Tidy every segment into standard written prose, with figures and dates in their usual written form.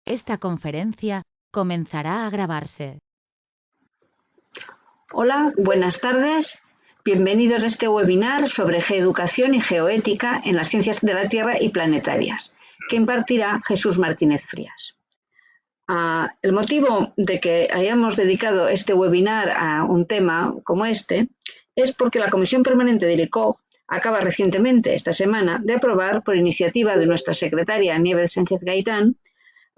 Esta conferencia comenzará a grabarse. Hola, buenas tardes. Bienvenidos a este webinar sobre geoeducación y geoética en las ciencias de la Tierra y planetarias, que impartirá Jesús Martínez Frías. El motivo de que hayamos dedicado este webinar a un tema como este es porque la Comisión Permanente del ICOG acaba recientemente, esta semana, de aprobar, por iniciativa de nuestra secretaria Nieves Sánchez Gaitán,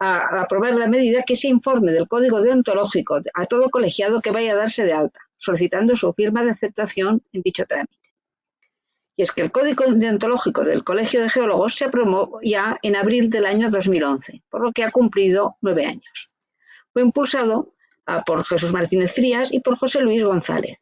a aprobar la medida que se informe del código deontológico a todo colegiado que vaya a darse de alta, solicitando su firma de aceptación en dicho trámite. Y es que el código deontológico del Colegio de Geólogos se aprobó ya en abril del año 2011, por lo que ha cumplido 9 años. Fue impulsado por Jesús Martínez Frías y por José Luis González,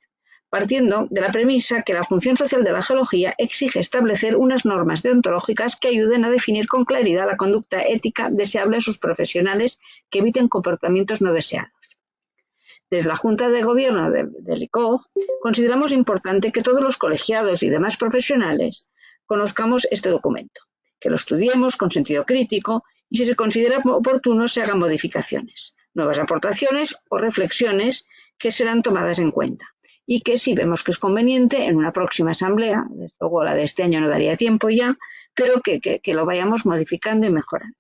partiendo de la premisa que la función social de la geología exige establecer unas normas deontológicas que ayuden a definir con claridad la conducta ética deseable a sus profesionales que eviten comportamientos no deseados. Desde la Junta de Gobierno del ICOG consideramos importante que todos los colegiados y demás profesionales conozcamos este documento, que lo estudiemos con sentido crítico y si se considera oportuno se hagan modificaciones, nuevas aportaciones o reflexiones que serán tomadas en cuenta. Y que si vemos que es conveniente en una próxima asamblea, desde luego la de este año no daría tiempo ya, pero que lo vayamos modificando y mejorando.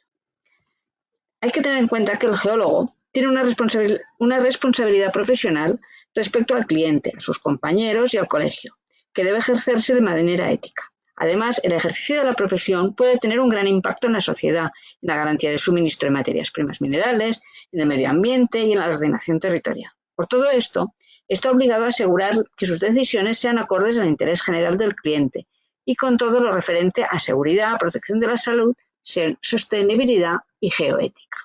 Hay que tener en cuenta que el geólogo tiene una responsabilidad profesional respecto al cliente, a sus compañeros y al colegio, que debe ejercerse de manera ética. Además, el ejercicio de la profesión puede tener un gran impacto en la sociedad, en la garantía de suministro de materias primas minerales, en el medio ambiente y en la ordenación territorial. Por todo esto, está obligado a asegurar que sus decisiones sean acordes al interés general del cliente y con todo lo referente a seguridad, protección de la salud, sostenibilidad y geoética.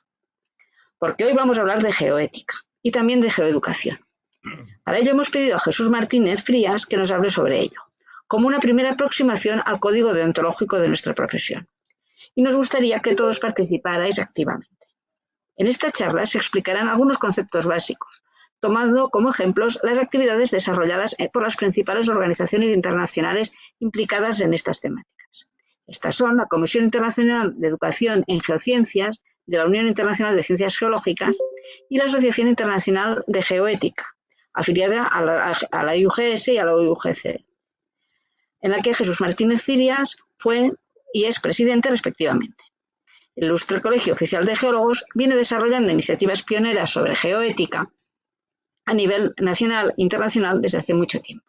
Porque hoy vamos a hablar de geoética y también de geoeducación. Para ello hemos pedido a Jesús Martínez Frías que nos hable sobre ello, como una primera aproximación al código deontológico de nuestra profesión. Y nos gustaría que todos participarais activamente. En esta charla se explicarán algunos conceptos básicos, tomando como ejemplos las actividades desarrolladas por las principales organizaciones internacionales implicadas en estas temáticas. Estas son la Comisión Internacional de Educación en Geociencias, de la Unión Internacional de Ciencias Geológicas y la Asociación Internacional de Geoética, afiliada a la IUGS y a la UGC, en la que Jesús Martínez Frías fue y es presidente respectivamente. El ilustre Colegio Oficial de Geólogos viene desarrollando iniciativas pioneras sobre geoética a nivel nacional e internacional desde hace mucho tiempo.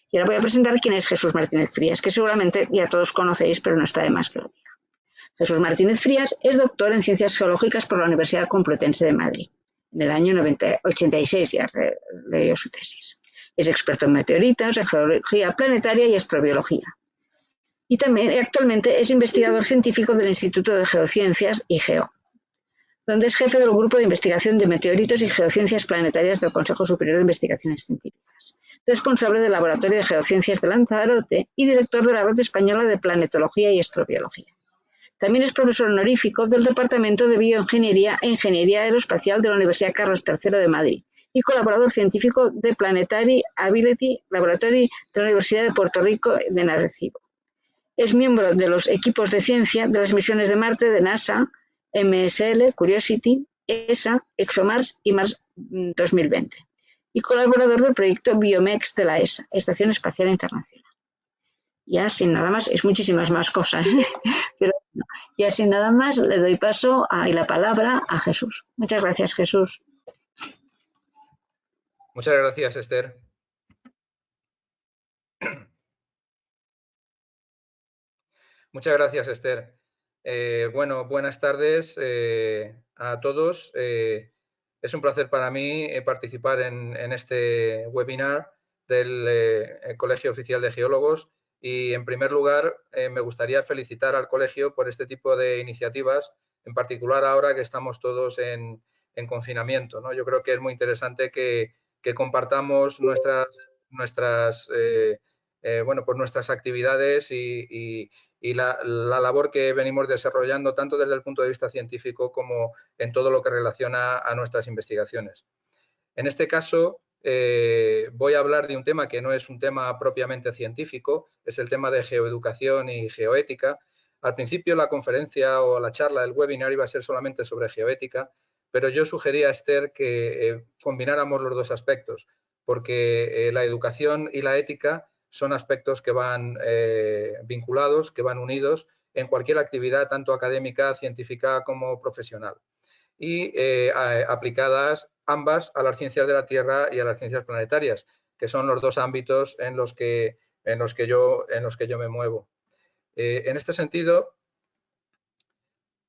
Y ahora voy a presentar quién es Jesús Martínez Frías, que seguramente ya todos conocéis, pero no está de más que lo diga. Jesús Martínez Frías es doctor en Ciencias Geológicas por la Universidad Complutense de Madrid. En el año 86 ya leyó su tesis. Es experto en meteoritos, en geología planetaria y astrobiología. Y también actualmente es investigador científico del Instituto de Geociencias (IGEO), donde es jefe del Grupo de Investigación de Meteoritos y Geociencias Planetarias del Consejo Superior de Investigaciones Científicas, responsable del Laboratorio de Geociencias de Lanzarote y director de la Red Española de Planetología y Astrobiología. También es profesor honorífico del Departamento de Bioingeniería e Ingeniería Aeroespacial de la Universidad Carlos III de Madrid y colaborador científico de Planetary Ability Laboratory de la Universidad de Puerto Rico en Arecibo. Es miembro de los equipos de ciencia de las misiones de Marte de NASA, MSL, Curiosity, ESA, ExoMars y Mars 2020 y colaborador del proyecto BioMex de la ESA, Estación Espacial Internacional. Ya sin nada más, es muchísimas más cosas, pero ya sin nada más le doy paso y la palabra a Jesús. Muchas gracias, Jesús. Muchas gracias, Esther. Muchas gracias, Esther. Bueno, buenas tardes a todos. Es un placer para mí participar en este webinar del Colegio Oficial de Geólogos y, en primer lugar, me gustaría felicitar al colegio por este tipo de iniciativas, en particular ahora que estamos todos en confinamiento, ¿no? Yo creo que es muy interesante que compartamos nuestras actividades y la labor que venimos desarrollando tanto desde el punto de vista científico como en todo lo que relaciona a nuestras investigaciones. En este caso, voy a hablar de un tema que no es un tema propiamente científico, es el tema de geoeducación y geoética, Al principio la conferencia o la charla, el webinar iba a ser solamente sobre geoética, pero yo sugería a Esther que combináramos los dos aspectos, porque la educación y la ética son aspectos que van vinculados, que van unidos en cualquier actividad, tanto académica, científica como profesional, y aplicadas ambas a las ciencias de la Tierra y a las ciencias planetarias, que son los dos ámbitos en los que yo me muevo. En este sentido,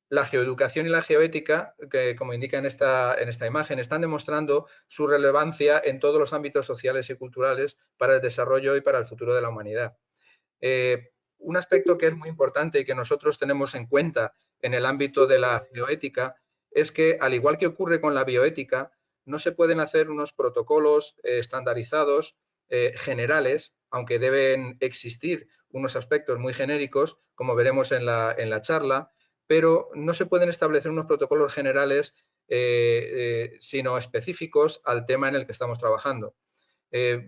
la geoeducación y la geoética, que como indica en esta imagen, están demostrando su relevancia en todos los ámbitos sociales y culturales para el desarrollo y para el futuro de la humanidad. Un aspecto que es muy importante y que nosotros tenemos en cuenta en el ámbito de la geoética es que, al igual que ocurre con la bioética, no se pueden hacer unos protocolos estandarizados generales, aunque deben existir unos aspectos muy genéricos, como veremos en la charla, pero no se pueden establecer unos protocolos generales sino específicos al tema en el que estamos trabajando.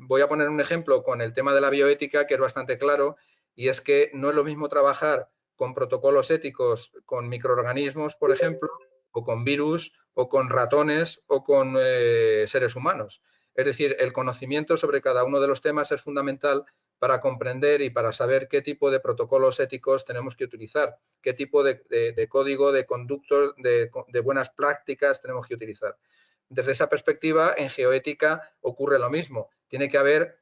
Voy a poner un ejemplo con el tema de la bioética, que es bastante claro, y es que no es lo mismo trabajar con protocolos éticos con microorganismos, por ejemplo, o con virus, o con ratones, o con seres humanos. Es decir, el conocimiento sobre cada uno de los temas es fundamental para comprender y para saber qué tipo de protocolos éticos tenemos que utilizar, qué tipo de código, de conductos, de buenas prácticas tenemos que utilizar. Desde esa perspectiva, en geoética ocurre lo mismo. Tiene que haber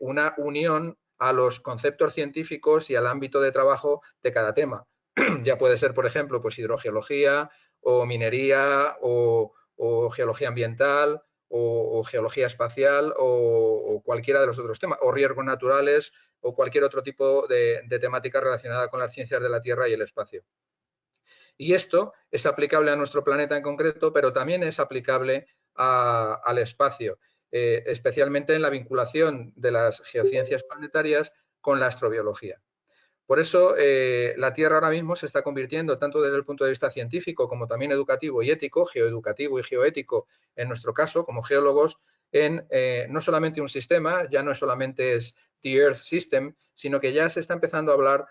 una unión a los conceptos científicos y al ámbito de trabajo de cada tema. Ya puede ser, por ejemplo, pues hidrogeología o minería o geología ambiental o geología espacial o cualquiera de los otros temas, o riesgos naturales o cualquier otro tipo de temática relacionada con las ciencias de la Tierra y el espacio. Y esto es aplicable a nuestro planeta en concreto, pero también es aplicable al espacio, especialmente en la vinculación de las geociencias planetarias con la astrobiología. Por eso, la Tierra ahora mismo se está convirtiendo, tanto desde el punto de vista científico como también educativo y ético, geoeducativo y geoético, en nuestro caso, como geólogos, en no solamente un sistema, ya no solamente es The Earth System, sino que ya se está empezando a hablar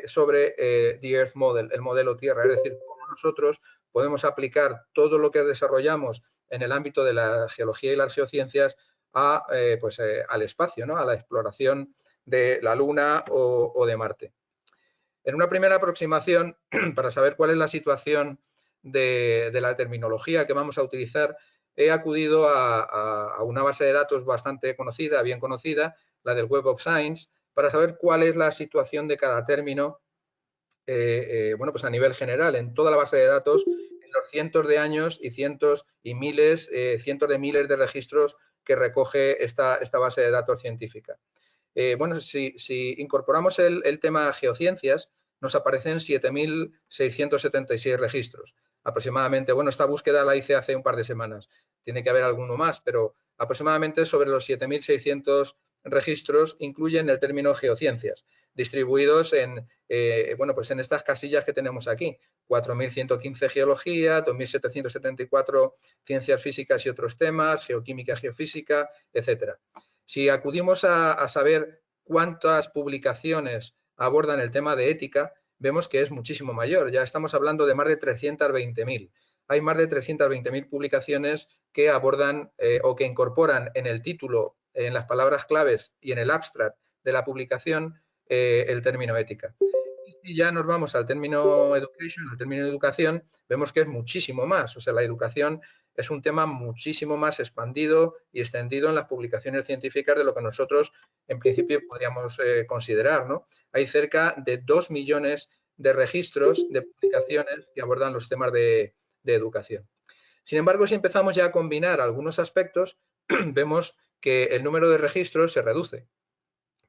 sobre The Earth Model, el modelo Tierra, es decir, cómo nosotros podemos aplicar todo lo que desarrollamos en el ámbito de la geología y las geociencias al espacio, ¿no? A la exploración de la Luna o de Marte. En una primera aproximación, para saber cuál es la situación de la terminología que vamos a utilizar, he acudido a una base de datos bastante conocida, bien conocida, la del Web of Science, para saber cuál es la situación de cada término pues a nivel general, en toda la base de datos, en los cientos de años y cientos y miles, cientos de miles de registros que recoge esta base de datos científica. Si incorporamos el tema geociencias, nos aparecen 7.676 registros aproximadamente. Bueno, esta búsqueda la hice hace un par de semanas, tiene que haber alguno más, pero aproximadamente sobre los 7.600 registros incluyen el término geociencias, distribuidos en estas casillas que tenemos aquí: 4.115 geología, 2.774 ciencias físicas y otros temas, geoquímica, geofísica, etcétera. Si acudimos a saber cuántas publicaciones abordan el tema de ética, vemos que es muchísimo mayor. Ya estamos hablando de más de 320.000. Hay más de 320.000 publicaciones que abordan o que incorporan en el título, en las palabras claves y en el abstract de la publicación el término ética. Y si ya nos vamos al término education, al término educación, vemos que es muchísimo más. O sea, la educación es un tema muchísimo más expandido y extendido en las publicaciones científicas de lo que nosotros en principio podríamos considerar, ¿no? Hay cerca de 2 millones de registros de publicaciones que abordan los temas de educación. Sin embargo, si empezamos ya a combinar algunos aspectos, vemos que el número de registros se reduce.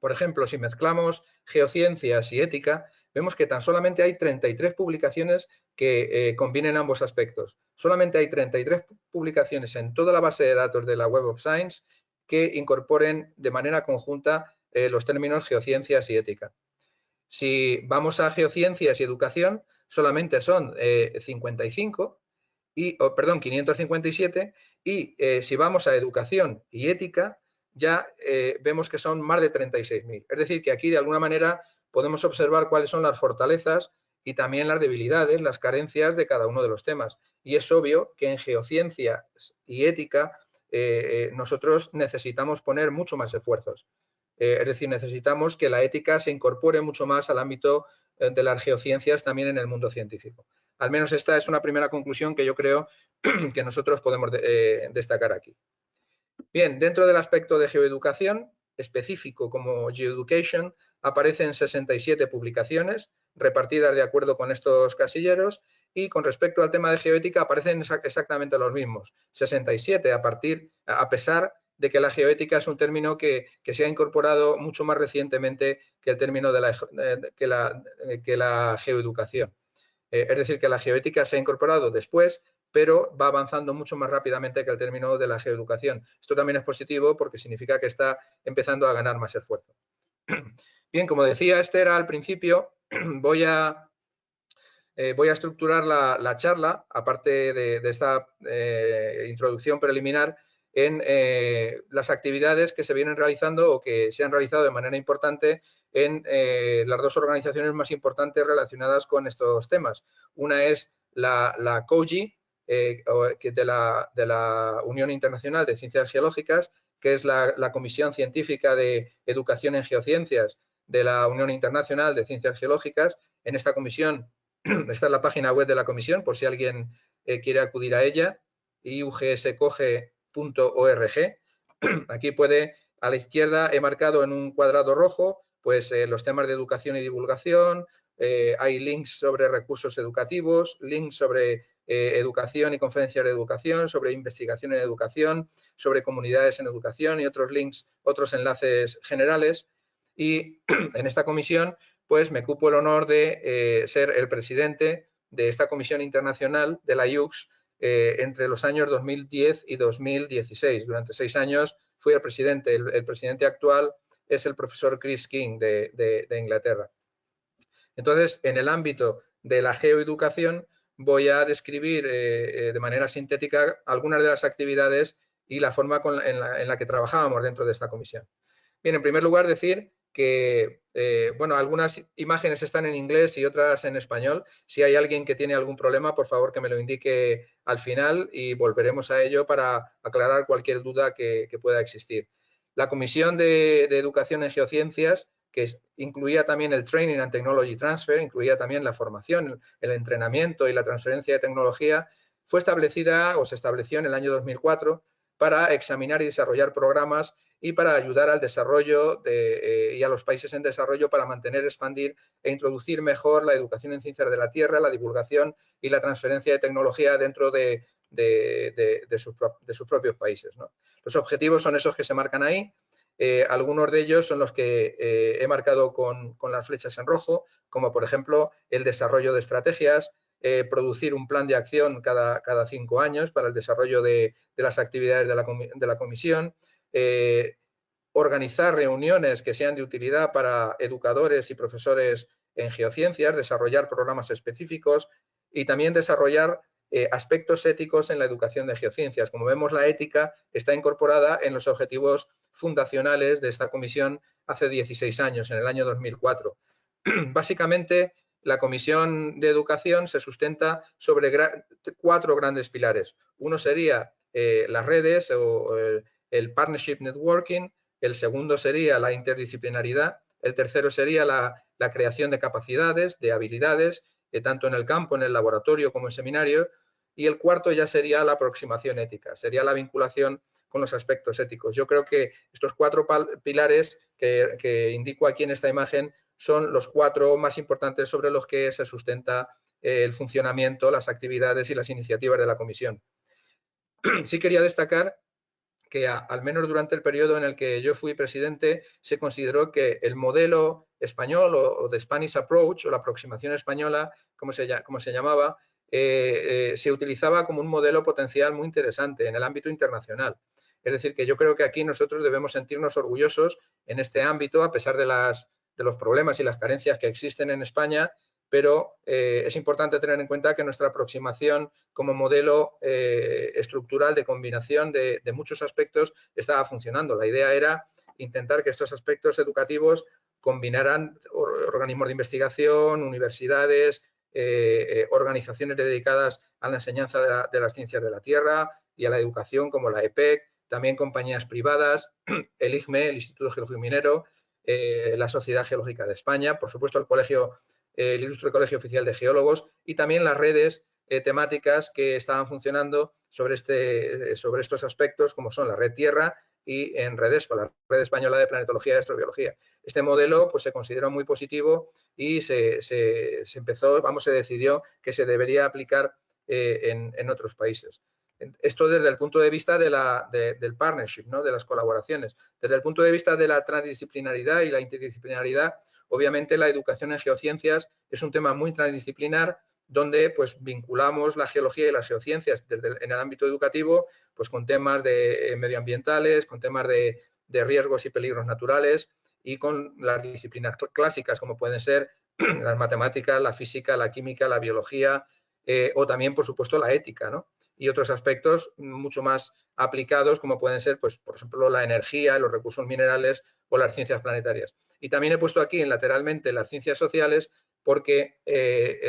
Por ejemplo, si mezclamos geociencias y ética, vemos que tan solamente hay 33 publicaciones que combinen ambos aspectos. Solamente hay 33 publicaciones en toda la base de datos de la Web of Science que incorporen de manera conjunta los términos geociencias y ética. Si vamos a geociencias y educación, solamente son 557, y si vamos a educación y ética, ya vemos que son más de 36.000. Es decir, que aquí de alguna manera podemos observar cuáles son las fortalezas y también las debilidades, las carencias de cada uno de los temas. Y es obvio que en geociencias y ética nosotros necesitamos poner mucho más esfuerzos. Es decir, necesitamos que la ética se incorpore mucho más al ámbito de las geociencias también en el mundo científico. Al menos esta es una primera conclusión que yo creo que nosotros podemos destacar aquí. Bien, dentro del aspecto de geoeducación, específico como Geoeducation, aparecen 67 publicaciones repartidas de acuerdo con estos casilleros y con respecto al tema de geoética aparecen exactamente los mismos, 67, a pesar de que la geoética es un término que se ha incorporado mucho más recientemente que el término de la geoeducación. Es decir, que la geoética se ha incorporado después, pero va avanzando mucho más rápidamente que el término de la geoeducación. Esto también es positivo porque significa que está empezando a ganar más esfuerzo. Bien, como decía Esther al principio, voy a estructurar la charla, aparte de esta introducción preliminar, en las actividades que se vienen realizando o que se han realizado de manera importante en las dos organizaciones más importantes relacionadas con estos temas. Una es la COGI, de la Unión Internacional de Ciencias Geológicas, que es la Comisión Científica de Educación en Geociencias de la Unión Internacional de Ciencias Geológicas. En esta comisión, esta es la página web de la comisión, por si alguien quiere acudir a ella, iugscoge.org. Aquí puede, a la izquierda he marcado en un cuadrado rojo pues los temas de educación y divulgación, hay links sobre recursos educativos, links sobre educación y conferencias de educación, sobre investigación en educación, sobre comunidades en educación y otros links, otros enlaces generales. Y en esta comisión pues me cupo el honor de ser el presidente de esta comisión internacional de la IUCS entre los años 2010 y 2016. Durante 6 años fui el presidente. El presidente actual es el profesor Chris King de Inglaterra. Entonces, en el ámbito de la geoeducación voy a describir de manera sintética algunas de las actividades y la forma en la que trabajábamos dentro de esta comisión. Bien, en primer lugar decir que, bueno, algunas imágenes están en inglés y otras en español. Si hay alguien que tiene algún problema, por favor que me lo indique al final y volveremos a ello para aclarar cualquier duda que pueda existir. La Comisión de Educación en Geociencias, que incluía también el Training and Technology Transfer, incluía también la formación, el entrenamiento y la transferencia de tecnología, fue establecida o se estableció en el año 2004 para examinar y desarrollar programas y para ayudar al desarrollo y a los países en desarrollo para mantener, expandir e introducir mejor la educación en ciencias de la Tierra, la divulgación y la transferencia de tecnología dentro de sus propios países, ¿no? Los objetivos son esos que se marcan ahí. Algunos de ellos son los que he marcado con las flechas en rojo, como por ejemplo el desarrollo de estrategias, producir un plan de acción cada 5 años para el desarrollo de las actividades de la comisión, organizar reuniones que sean de utilidad para educadores y profesores en geociencias, desarrollar programas específicos y también desarrollar aspectos éticos en la educación de geociencias. Como vemos, la ética está incorporada en los objetivos fundacionales de esta comisión hace 16 años, en el año 2004. Básicamente, la Comisión de Educación se sustenta sobre 4 grandes pilares. Uno sería las redes o el partnership networking, el segundo sería la interdisciplinaridad, el tercero sería la creación de capacidades, de habilidades, tanto en el campo, en el laboratorio como en seminario, y el cuarto ya sería la aproximación ética, sería la vinculación con los aspectos éticos. Yo creo que estos 4 pilares que indico aquí en esta imagen son los 4 más importantes sobre los que se sustenta el funcionamiento, las actividades y las iniciativas de la comisión. Sí quería destacar que al menos durante el periodo en el que yo fui presidente se consideró que el modelo español o the Spanish approach o la aproximación española, como se llamaba, se utilizaba como un modelo potencial muy interesante en el ámbito internacional. Es decir, que yo creo que aquí nosotros debemos sentirnos orgullosos en este ámbito, a pesar de los problemas y las carencias que existen en España, pero es importante tener en cuenta que nuestra aproximación como modelo estructural de combinación de muchos aspectos estaba funcionando. La idea era intentar que estos aspectos educativos combinaran organismos de investigación, universidades, organizaciones dedicadas a la enseñanza de las ciencias de la Tierra y a la educación, como la EPEC, también compañías privadas, el IGME, el Instituto Geológico y Minero, la Sociedad Geológica de España, por supuesto el Ilustre Colegio Oficial de Geólogos y también las redes temáticas que estaban funcionando sobre estos aspectos, como son la Red Tierra y en REDESPA, la Red Española de Planetología y Astrobiología. Este modelo pues, se consideró muy positivo y se decidió que se debería aplicar en otros países. Esto desde el punto de vista del partnership, ¿no? De las colaboraciones. Desde el punto de vista de la transdisciplinaridad y la interdisciplinaridad, obviamente la educación en geociencias es un tema muy transdisciplinar donde pues, vinculamos la geología y las geociencias en el ámbito educativo pues, con temas de medioambientales, con temas de riesgos y peligros naturales y con las disciplinas clásicas como pueden ser las matemáticas, la física, la química, la biología o también, por supuesto, la ética, ¿no? Y otros aspectos mucho más aplicados como pueden ser, pues, por ejemplo, la energía, los recursos minerales o las ciencias planetarias. Y también he puesto aquí lateralmente las ciencias sociales porque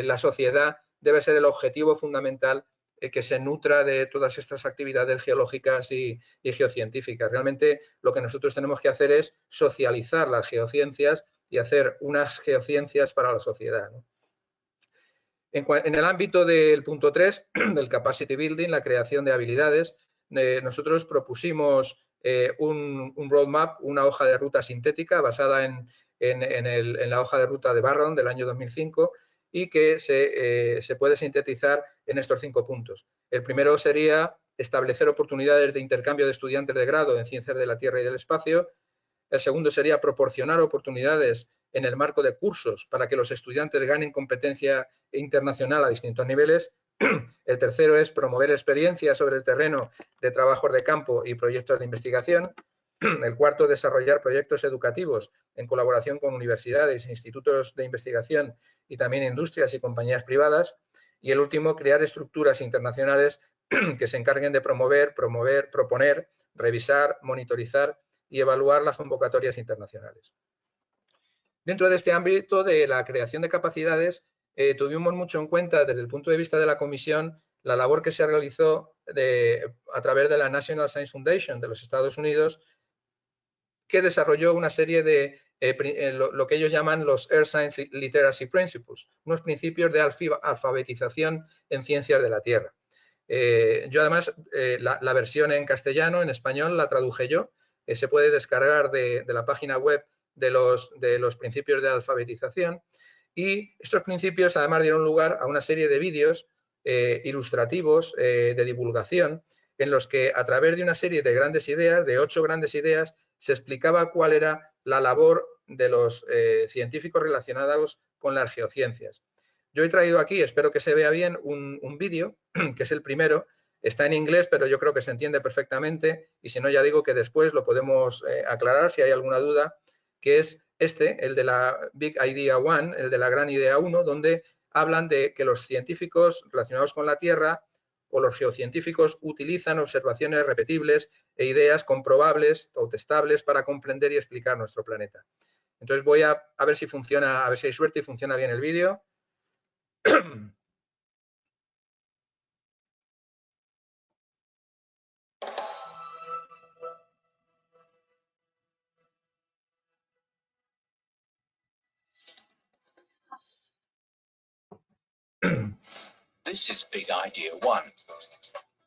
la sociedad debe ser el objetivo fundamental que se nutra de todas estas actividades geológicas y geocientíficas. Realmente lo que nosotros tenemos que hacer es socializar las geociencias y hacer unas geociencias para la sociedad, ¿no? En el ámbito del punto 3, del capacity building, la creación de habilidades, nosotros propusimos un roadmap, una hoja de ruta sintética basada en la hoja de ruta de Barron del año 2005 y que se puede sintetizar en estos 5 puntos. El primero sería establecer oportunidades de intercambio de estudiantes de grado en ciencias de la Tierra y del espacio. El segundo sería proporcionar oportunidades en el marco de cursos para que los estudiantes ganen competencia internacional a distintos niveles. El tercero es promover experiencias sobre el terreno de trabajos de campo y proyectos de investigación. El cuarto, desarrollar proyectos educativos en colaboración con universidades, institutos de investigación y también industrias y compañías privadas. Y el último, crear estructuras internacionales que se encarguen de promover, proponer, revisar, monitorizar y evaluar las convocatorias internacionales. Dentro de este ámbito de la creación de capacidades, tuvimos mucho en cuenta desde el punto de vista de la Comisión la labor que se realizó a través de la National Science Foundation de los Estados Unidos, que desarrolló una serie de lo que ellos llaman los Earth Science Literacy Principles, unos principios de alfabetización en ciencias de la Tierra. Yo además, la versión en castellano, en español, la traduje yo. Se puede descargar de la página web de los principios de alfabetización y estos principios además dieron lugar a una serie de vídeos ilustrativos de divulgación en los que a través de una serie de grandes ideas, de 8 grandes ideas, se explicaba cuál era la labor de los científicos relacionados con las geociencias. Yo he traído aquí, espero que se vea bien, un vídeo, que es el primero. Está en inglés, pero yo creo que se entiende perfectamente y si no, ya digo que después lo podemos aclarar si hay alguna duda, que es el de la Big Idea 1, el de la Gran Idea 1, donde hablan de que los científicos relacionados con la Tierra o los geocientíficos utilizan observaciones repetibles e ideas comprobables o testables para comprender y explicar nuestro planeta. Entonces voy a ver si funciona, a ver si hay suerte y funciona bien el vídeo. This is Big Idea 1.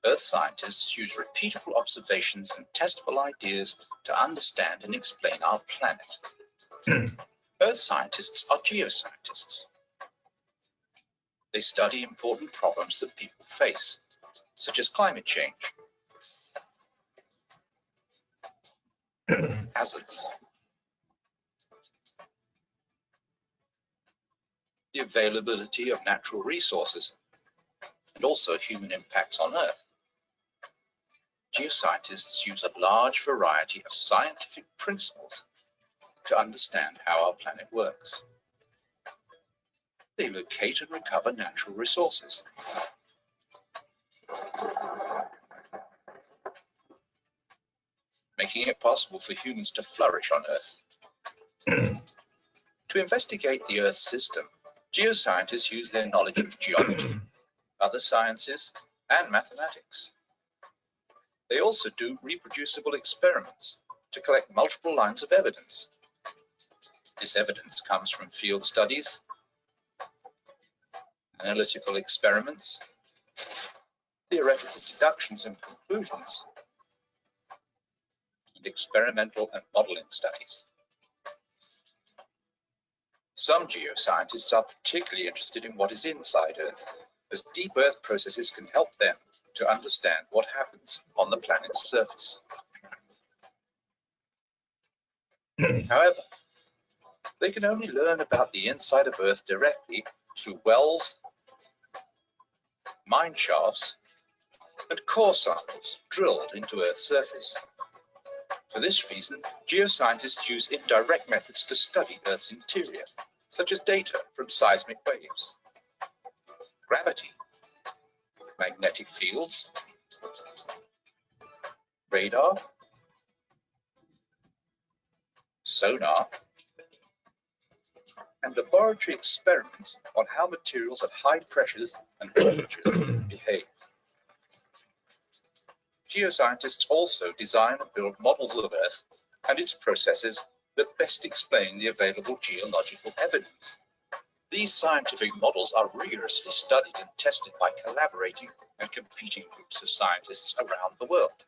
Earth scientists use repeatable observations and testable ideas to understand and explain our planet. Earth scientists are geoscientists. They study important problems that people face, such as climate change, hazards, the availability of natural resources, and also human impacts on Earth. Geoscientists use a large variety of scientific principles to understand how our planet works. They locate and recover natural resources. Make making it possible for humans to flourish on Earth. To investigate the Earth system, geoscientists use their knowledge of geology, other sciences, and mathematics. They also do reproducible experiments to collect multiple lines of evidence. This evidence comes from field studies, analytical experiments, theoretical deductions and conclusions, and experimental and modeling studies. Some geoscientists are particularly interested in what is inside Earth, as deep Earth processes can help them to understand what happens on the planet's surface. However, they can only learn about the inside of Earth directly through wells, mine shafts, and core samples drilled into Earth's surface. For this reason, geoscientists use indirect methods to study Earth's interior, such as data from seismic waves, gravity, magnetic fields, radar, sonar, and laboratory experiments on how materials at high pressures and temperatures behave. Geoscientists also design and build models of Earth and its processes that best explain the available geological evidence. These scientific models are rigorously studied and tested by collaborating and competing groups of scientists around the world.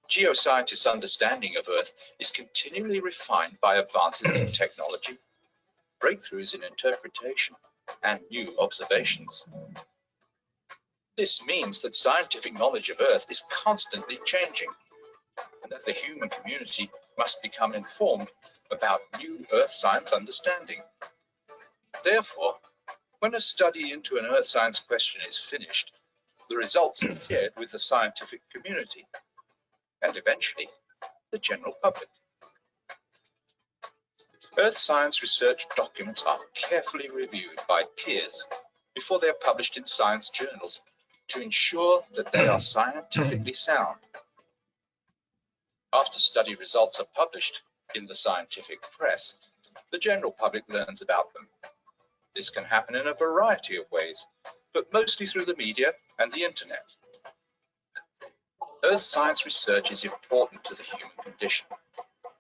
Geoscientists' understanding of Earth is continually refined by advances in technology, breakthroughs in interpretation, and new observations. This means that scientific knowledge of Earth is constantly changing, and that the human community must become informed about new Earth science understanding. Therefore, when a study into an Earth science question is finished, the results are shared with the scientific community, and eventually, the general public. Earth science research documents are carefully reviewed by peers before they are published in science journals to ensure that they are scientifically sound. After study results are published in the scientific press, the general public learns about them. This can happen in a variety of ways, but mostly through the media and the internet. Earth science research is important to the human condition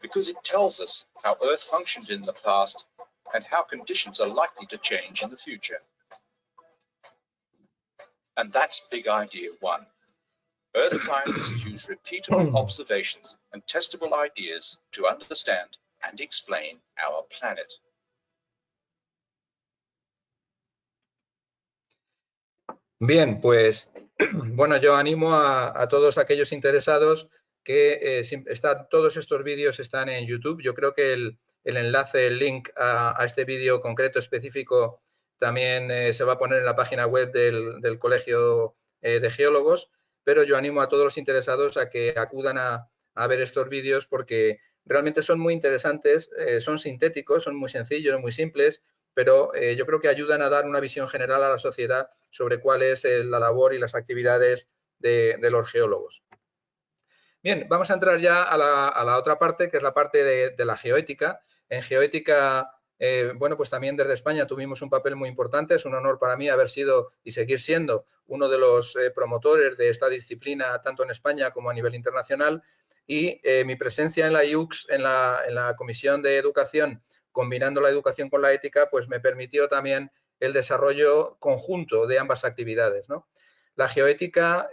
because it tells us how Earth functioned in the past and how conditions are likely to change in the future. And that's big idea one. Earth scientists use repeatable observations and testable ideas to understand and explain our planet. Bien, pues bueno, yo animo a todos aquellos interesados que todos estos vídeos están en YouTube. Yo creo que el enlace, el link a este vídeo concreto específico también se va a poner en la página web del Colegio de Geólogos, pero yo animo a todos los interesados a que acudan a ver estos vídeos porque realmente son muy interesantes, son sintéticos, son muy sencillos, muy simples, pero yo creo que ayudan a dar una visión general a la sociedad sobre cuál es la labor y las actividades de los geólogos. Bien, vamos a entrar ya a la otra parte, que es la parte de la geoética. En geoética, bueno, pues también desde España tuvimos un papel muy importante. Es un honor para mí haber sido y seguir siendo uno de los promotores de esta disciplina, tanto en España como a nivel internacional. Y mi presencia en la IUCS, en la Comisión de Educación, combinando la educación con la ética, pues me permitió también el desarrollo conjunto de ambas actividades, ¿no? La geoética,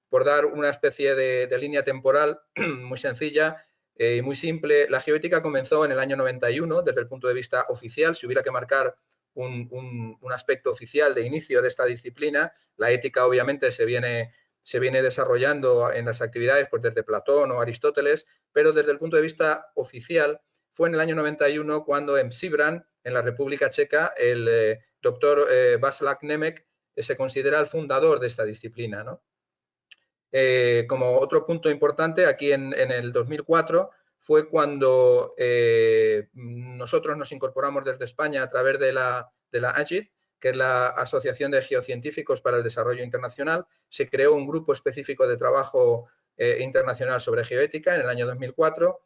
por dar una especie de línea temporal muy sencilla y muy simple, la geoética comenzó en el año 91 desde el punto de vista oficial. Si hubiera que marcar un aspecto oficial de inicio de esta disciplina, la ética obviamente se viene desarrollando en las actividades pues desde Platón o Aristóteles, pero desde el punto de vista oficial fue en el año 91 cuando en Příbram, en la República Checa, el doctor Václav Němec se considera el fundador de esta disciplina, ¿no? Como otro punto importante, aquí en el 2004 fue cuando nosotros nos incorporamos desde España a través de la AGID, que es la Asociación de Geocientíficos para el Desarrollo Internacional. Se creó un grupo específico de trabajo Internacional sobre Geoética en el año 2004.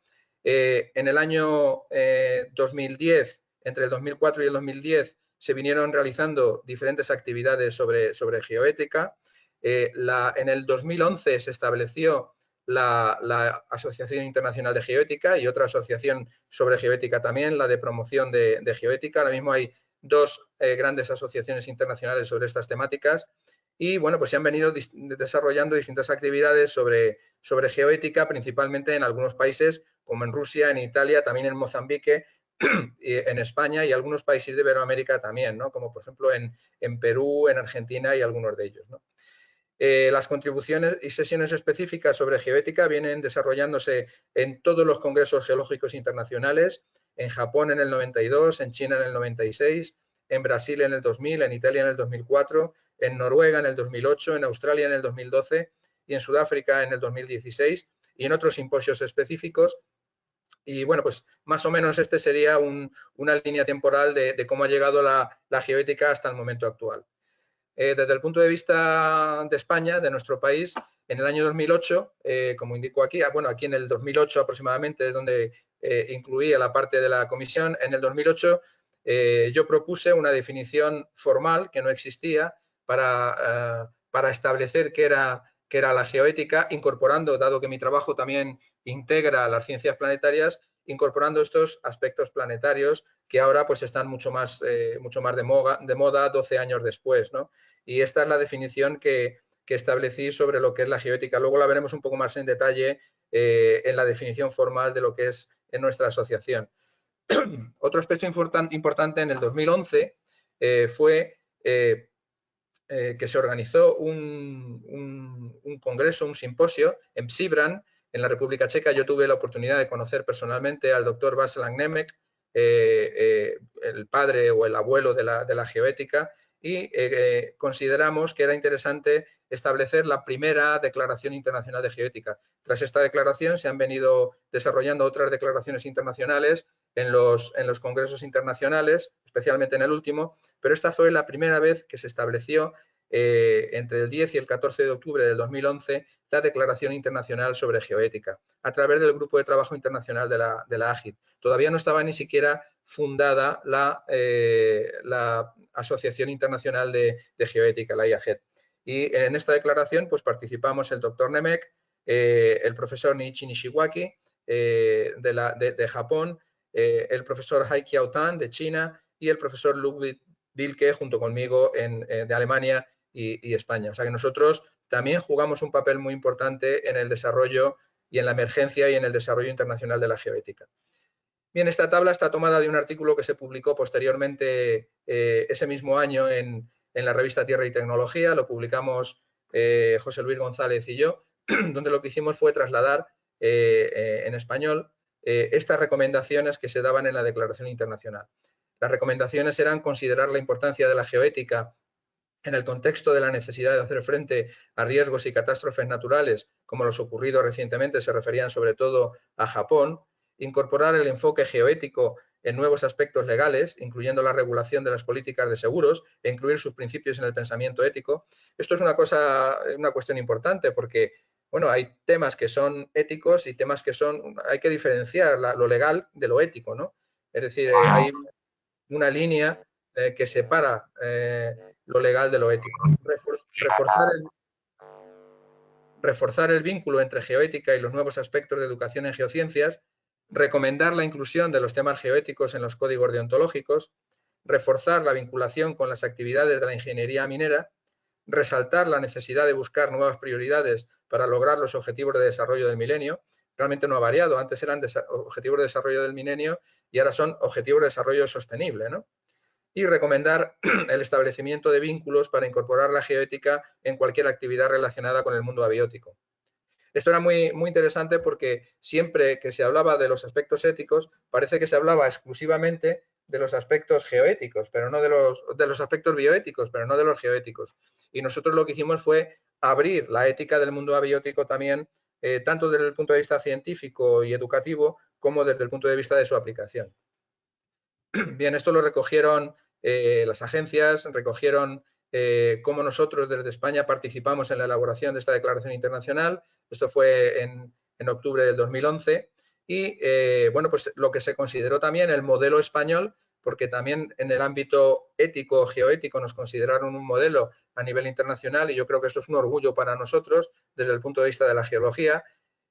En el año 2010, entre el 2004 y el 2010, se vinieron realizando diferentes actividades sobre geoética. En el 2011 se estableció la Asociación Internacional de Geoética y otra asociación sobre geoética también, la de promoción de geoética. Ahora mismo hay dos grandes asociaciones internacionales sobre estas temáticas y bueno, pues se han venido desarrollando distintas actividades sobre geoética, principalmente en algunos países como en Rusia, en Italia, también en Mozambique, en España y algunos países de Iberoamérica también, ¿no? Como por ejemplo en Perú, en Argentina y algunos de ellos, ¿no? Las contribuciones y sesiones específicas sobre geoética vienen desarrollándose en todos los congresos geológicos internacionales, en Japón en el 92, en China en el 96, en Brasil en el 2000, en Italia en el 2004, en Noruega en el 2008, en Australia en el 2012 y en Sudáfrica en el 2016 y en otros simposios específicos. Y bueno, pues más o menos este sería una línea temporal de cómo ha llegado la geoética hasta el momento actual. Desde el punto de vista de España, de nuestro país, en el año 2008, como indico aquí, bueno, aquí en el 2008 aproximadamente es donde incluía la parte de la comisión, en el 2008 yo propuse una definición formal que no existía para establecer qué era la geoética, incorporando, dado que mi trabajo también integra las ciencias planetarias, incorporando estos aspectos planetarios que ahora pues están mucho más de moda 12 años después, ¿no? Y esta es la definición que establecí sobre lo que es la geoética. Luego la veremos un poco más en detalle en la definición formal de lo que es en nuestra asociación. Otro aspecto importante en el 2011 fue que se organizó un congreso, un simposio en Příbram, en la República Checa. Yo tuve la oportunidad de conocer personalmente al doctor Václav Němec, el padre o el abuelo de la geoética, y consideramos que era interesante establecer la primera declaración internacional de geoética. Tras esta declaración se han venido desarrollando otras declaraciones internacionales en los congresos internacionales, especialmente en el último, pero esta fue la primera vez que se estableció entre el 10 y el 14 de octubre del 2011 la Declaración Internacional sobre Geoética, a través del Grupo de Trabajo Internacional de la AGID. Todavía no estaba ni siquiera fundada la Asociación Internacional de Geoética, la IAGED. Y en esta declaración pues, participamos el doctor Němec, el profesor Niichi Nishiwaki de Japón, el profesor Haiqiao Tan de China y el profesor Ludwig Wilke junto conmigo de Alemania y España. O sea que nosotros también jugamos un papel muy importante en el desarrollo y en la emergencia y en el desarrollo internacional de la geoética. Bien, esta tabla está tomada de un artículo que se publicó posteriormente ese mismo año en la revista Tierra y Tecnología. Lo publicamos José Luis González y yo, donde lo que hicimos fue trasladar en español estas recomendaciones que se daban en la Declaración Internacional. Las recomendaciones eran considerar la importancia de la geoética en el contexto de la necesidad de hacer frente a riesgos y catástrofes naturales, como los ocurridos recientemente, se referían sobre todo a Japón, incorporar el enfoque geoético en nuevos aspectos legales, incluyendo la regulación de las políticas de seguros e incluir sus principios en el pensamiento ético. Esto es una cuestión importante porque, bueno, hay temas que son éticos y temas que hay que diferenciar lo legal de lo ético, ¿no? Es decir, hay una línea que separa lo legal de lo ético. Reforzar el vínculo entre geoética y los nuevos aspectos de educación en geociencias, recomendar la inclusión de los temas geoéticos en los códigos deontológicos, reforzar la vinculación con las actividades de la ingeniería minera, resaltar la necesidad de buscar nuevas prioridades para lograr los objetivos de desarrollo del milenio. Realmente no ha variado, antes eran objetivos de desarrollo del milenio y ahora son objetivos de desarrollo sostenible, ¿no? Y recomendar el establecimiento de vínculos para incorporar la geoética en cualquier actividad relacionada con el mundo abiótico. Esto era muy, muy interesante porque siempre que se hablaba de los aspectos éticos, parece que se hablaba exclusivamente de los aspectos geoéticos, pero no de los aspectos bioéticos, pero no de los geoéticos. Y nosotros lo que hicimos fue abrir la ética del mundo abiótico también, tanto desde el punto de vista científico y educativo, como desde el punto de vista de su aplicación. Bien, esto lo recogieron las agencias, recogieron cómo nosotros desde España participamos en la elaboración de esta declaración internacional. Esto fue en octubre del 2011. Y bueno, pues lo que se consideró también el modelo español, porque también en el ámbito ético, geoético, nos consideraron un modelo a nivel internacional, y yo creo que esto es un orgullo para nosotros desde el punto de vista de la geología,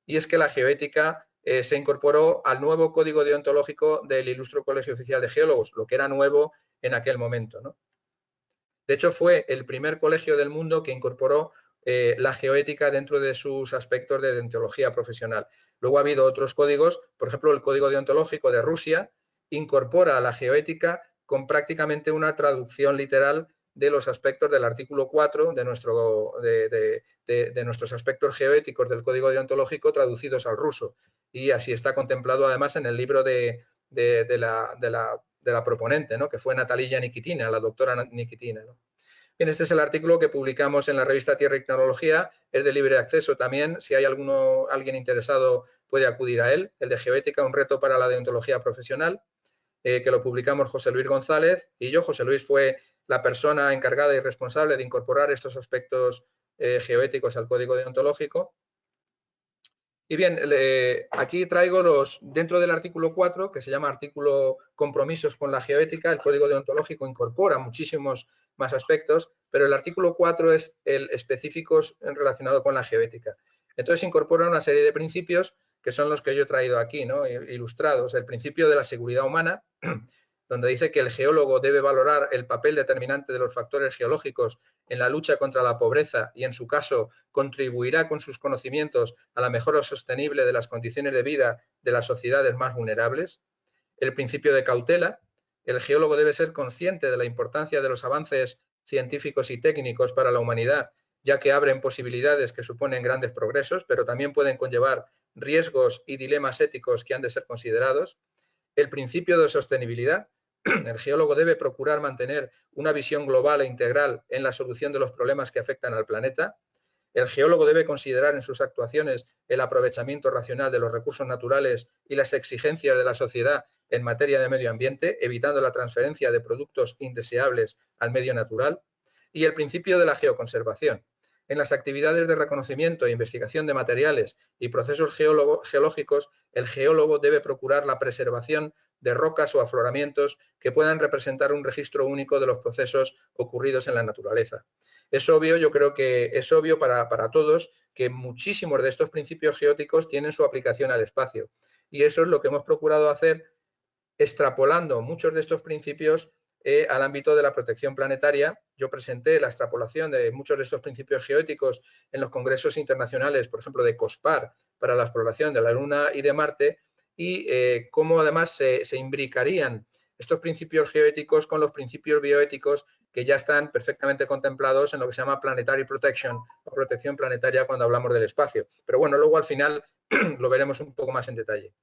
y es que la geoética se incorporó al nuevo código deontológico del Ilustre Colegio Oficial de Geólogos, lo que era nuevo en aquel momento, ¿no? De hecho, fue el primer colegio del mundo que incorporó la geoética dentro de sus aspectos de deontología profesional. Luego ha habido otros códigos, por ejemplo, el Código Deontológico de Rusia incorpora la geoética con prácticamente una traducción literal de los aspectos del artículo 4 de nuestros aspectos geoéticos del Código Deontológico traducidos al ruso. Y así está contemplado además en el libro de la proponente, ¿no? Que fue Natalia Nikitina, la doctora Nikitina, ¿no? Bien, este es el artículo que publicamos en la revista Tierra y Tecnología, es de libre acceso también, si hay alguien interesado puede acudir a él, el de Geoética, un reto para la deontología profesional, que lo publicamos José Luis González y yo. José Luis fue la persona encargada y responsable de incorporar estos aspectos geoéticos al código deontológico. Y bien, aquí traigo dentro del artículo 4, que se llama artículo compromisos con la geoética, el código deontológico incorpora muchísimos más aspectos, pero el artículo 4 es el específicos relacionado con la geoética. Entonces incorpora una serie de principios que son los que yo he traído aquí, ¿no? Ilustrados. El principio de la seguridad humana, donde dice que el geólogo debe valorar el papel determinante de los factores geológicos en la lucha contra la pobreza y, en su caso, contribuirá con sus conocimientos a la mejora sostenible de las condiciones de vida de las sociedades más vulnerables. El principio de cautela. El geólogo debe ser consciente de la importancia de los avances científicos y técnicos para la humanidad, ya que abren posibilidades que suponen grandes progresos, pero también pueden conllevar riesgos y dilemas éticos que han de ser considerados. El principio de sostenibilidad. El geólogo debe procurar mantener una visión global e integral en la solución de los problemas que afectan al planeta. El geólogo debe considerar en sus actuaciones el aprovechamiento racional de los recursos naturales y las exigencias de la sociedad en materia de medio ambiente, evitando la transferencia de productos indeseables al medio natural. Y el principio de la geoconservación. En las actividades de reconocimiento e investigación de materiales y procesos geológicos, el geólogo debe procurar la preservación de rocas o afloramientos que puedan representar un registro único de los procesos ocurridos en la naturaleza. Es obvio, yo creo que es obvio para todos, que muchísimos de estos principios geóticos tienen su aplicación al espacio. Y eso es lo que hemos procurado hacer, extrapolando muchos de estos principios al ámbito de la protección planetaria. Yo presenté la extrapolación de muchos de estos principios geoéticos en los congresos internacionales, por ejemplo, de COSPAR, para la exploración de la Luna y de Marte, y cómo además se imbricarían estos principios geoéticos con los principios bioéticos que ya están perfectamente contemplados en lo que se llama Planetary Protection, o protección planetaria cuando hablamos del espacio. Pero bueno, luego al final lo veremos un poco más en detalle.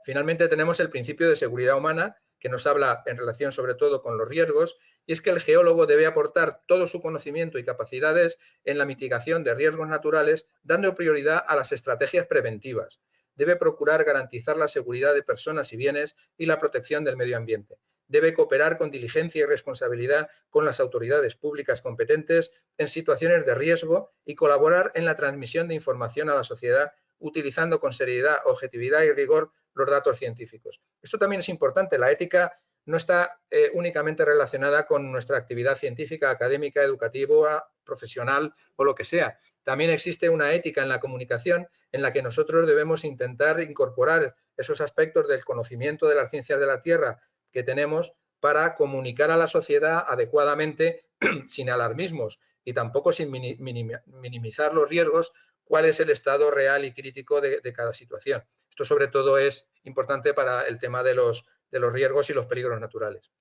Finalmente tenemos el principio de seguridad humana, que nos habla en relación sobre todo con los riesgos, y es que el geólogo debe aportar todo su conocimiento y capacidades en la mitigación de riesgos naturales, dando prioridad a las estrategias preventivas. Debe procurar garantizar la seguridad de personas y bienes y la protección del medio ambiente. Debe cooperar con diligencia y responsabilidad con las autoridades públicas competentes en situaciones de riesgo y colaborar en la transmisión de información a la sociedad utilizando con seriedad, objetividad y rigor los datos científicos. Esto también es importante. La ética no está únicamente relacionada con nuestra actividad científica, académica, educativa, profesional o lo que sea. También existe una ética en la comunicación en la que nosotros debemos intentar incorporar esos aspectos del conocimiento de las ciencias de la Tierra que tenemos para comunicar a la sociedad adecuadamente, sin alarmismos y tampoco sin minimizar los riesgos, cuál es el estado real y crítico de cada situación. Esto sobre todo es importante para el tema de los riesgos y los peligros naturales.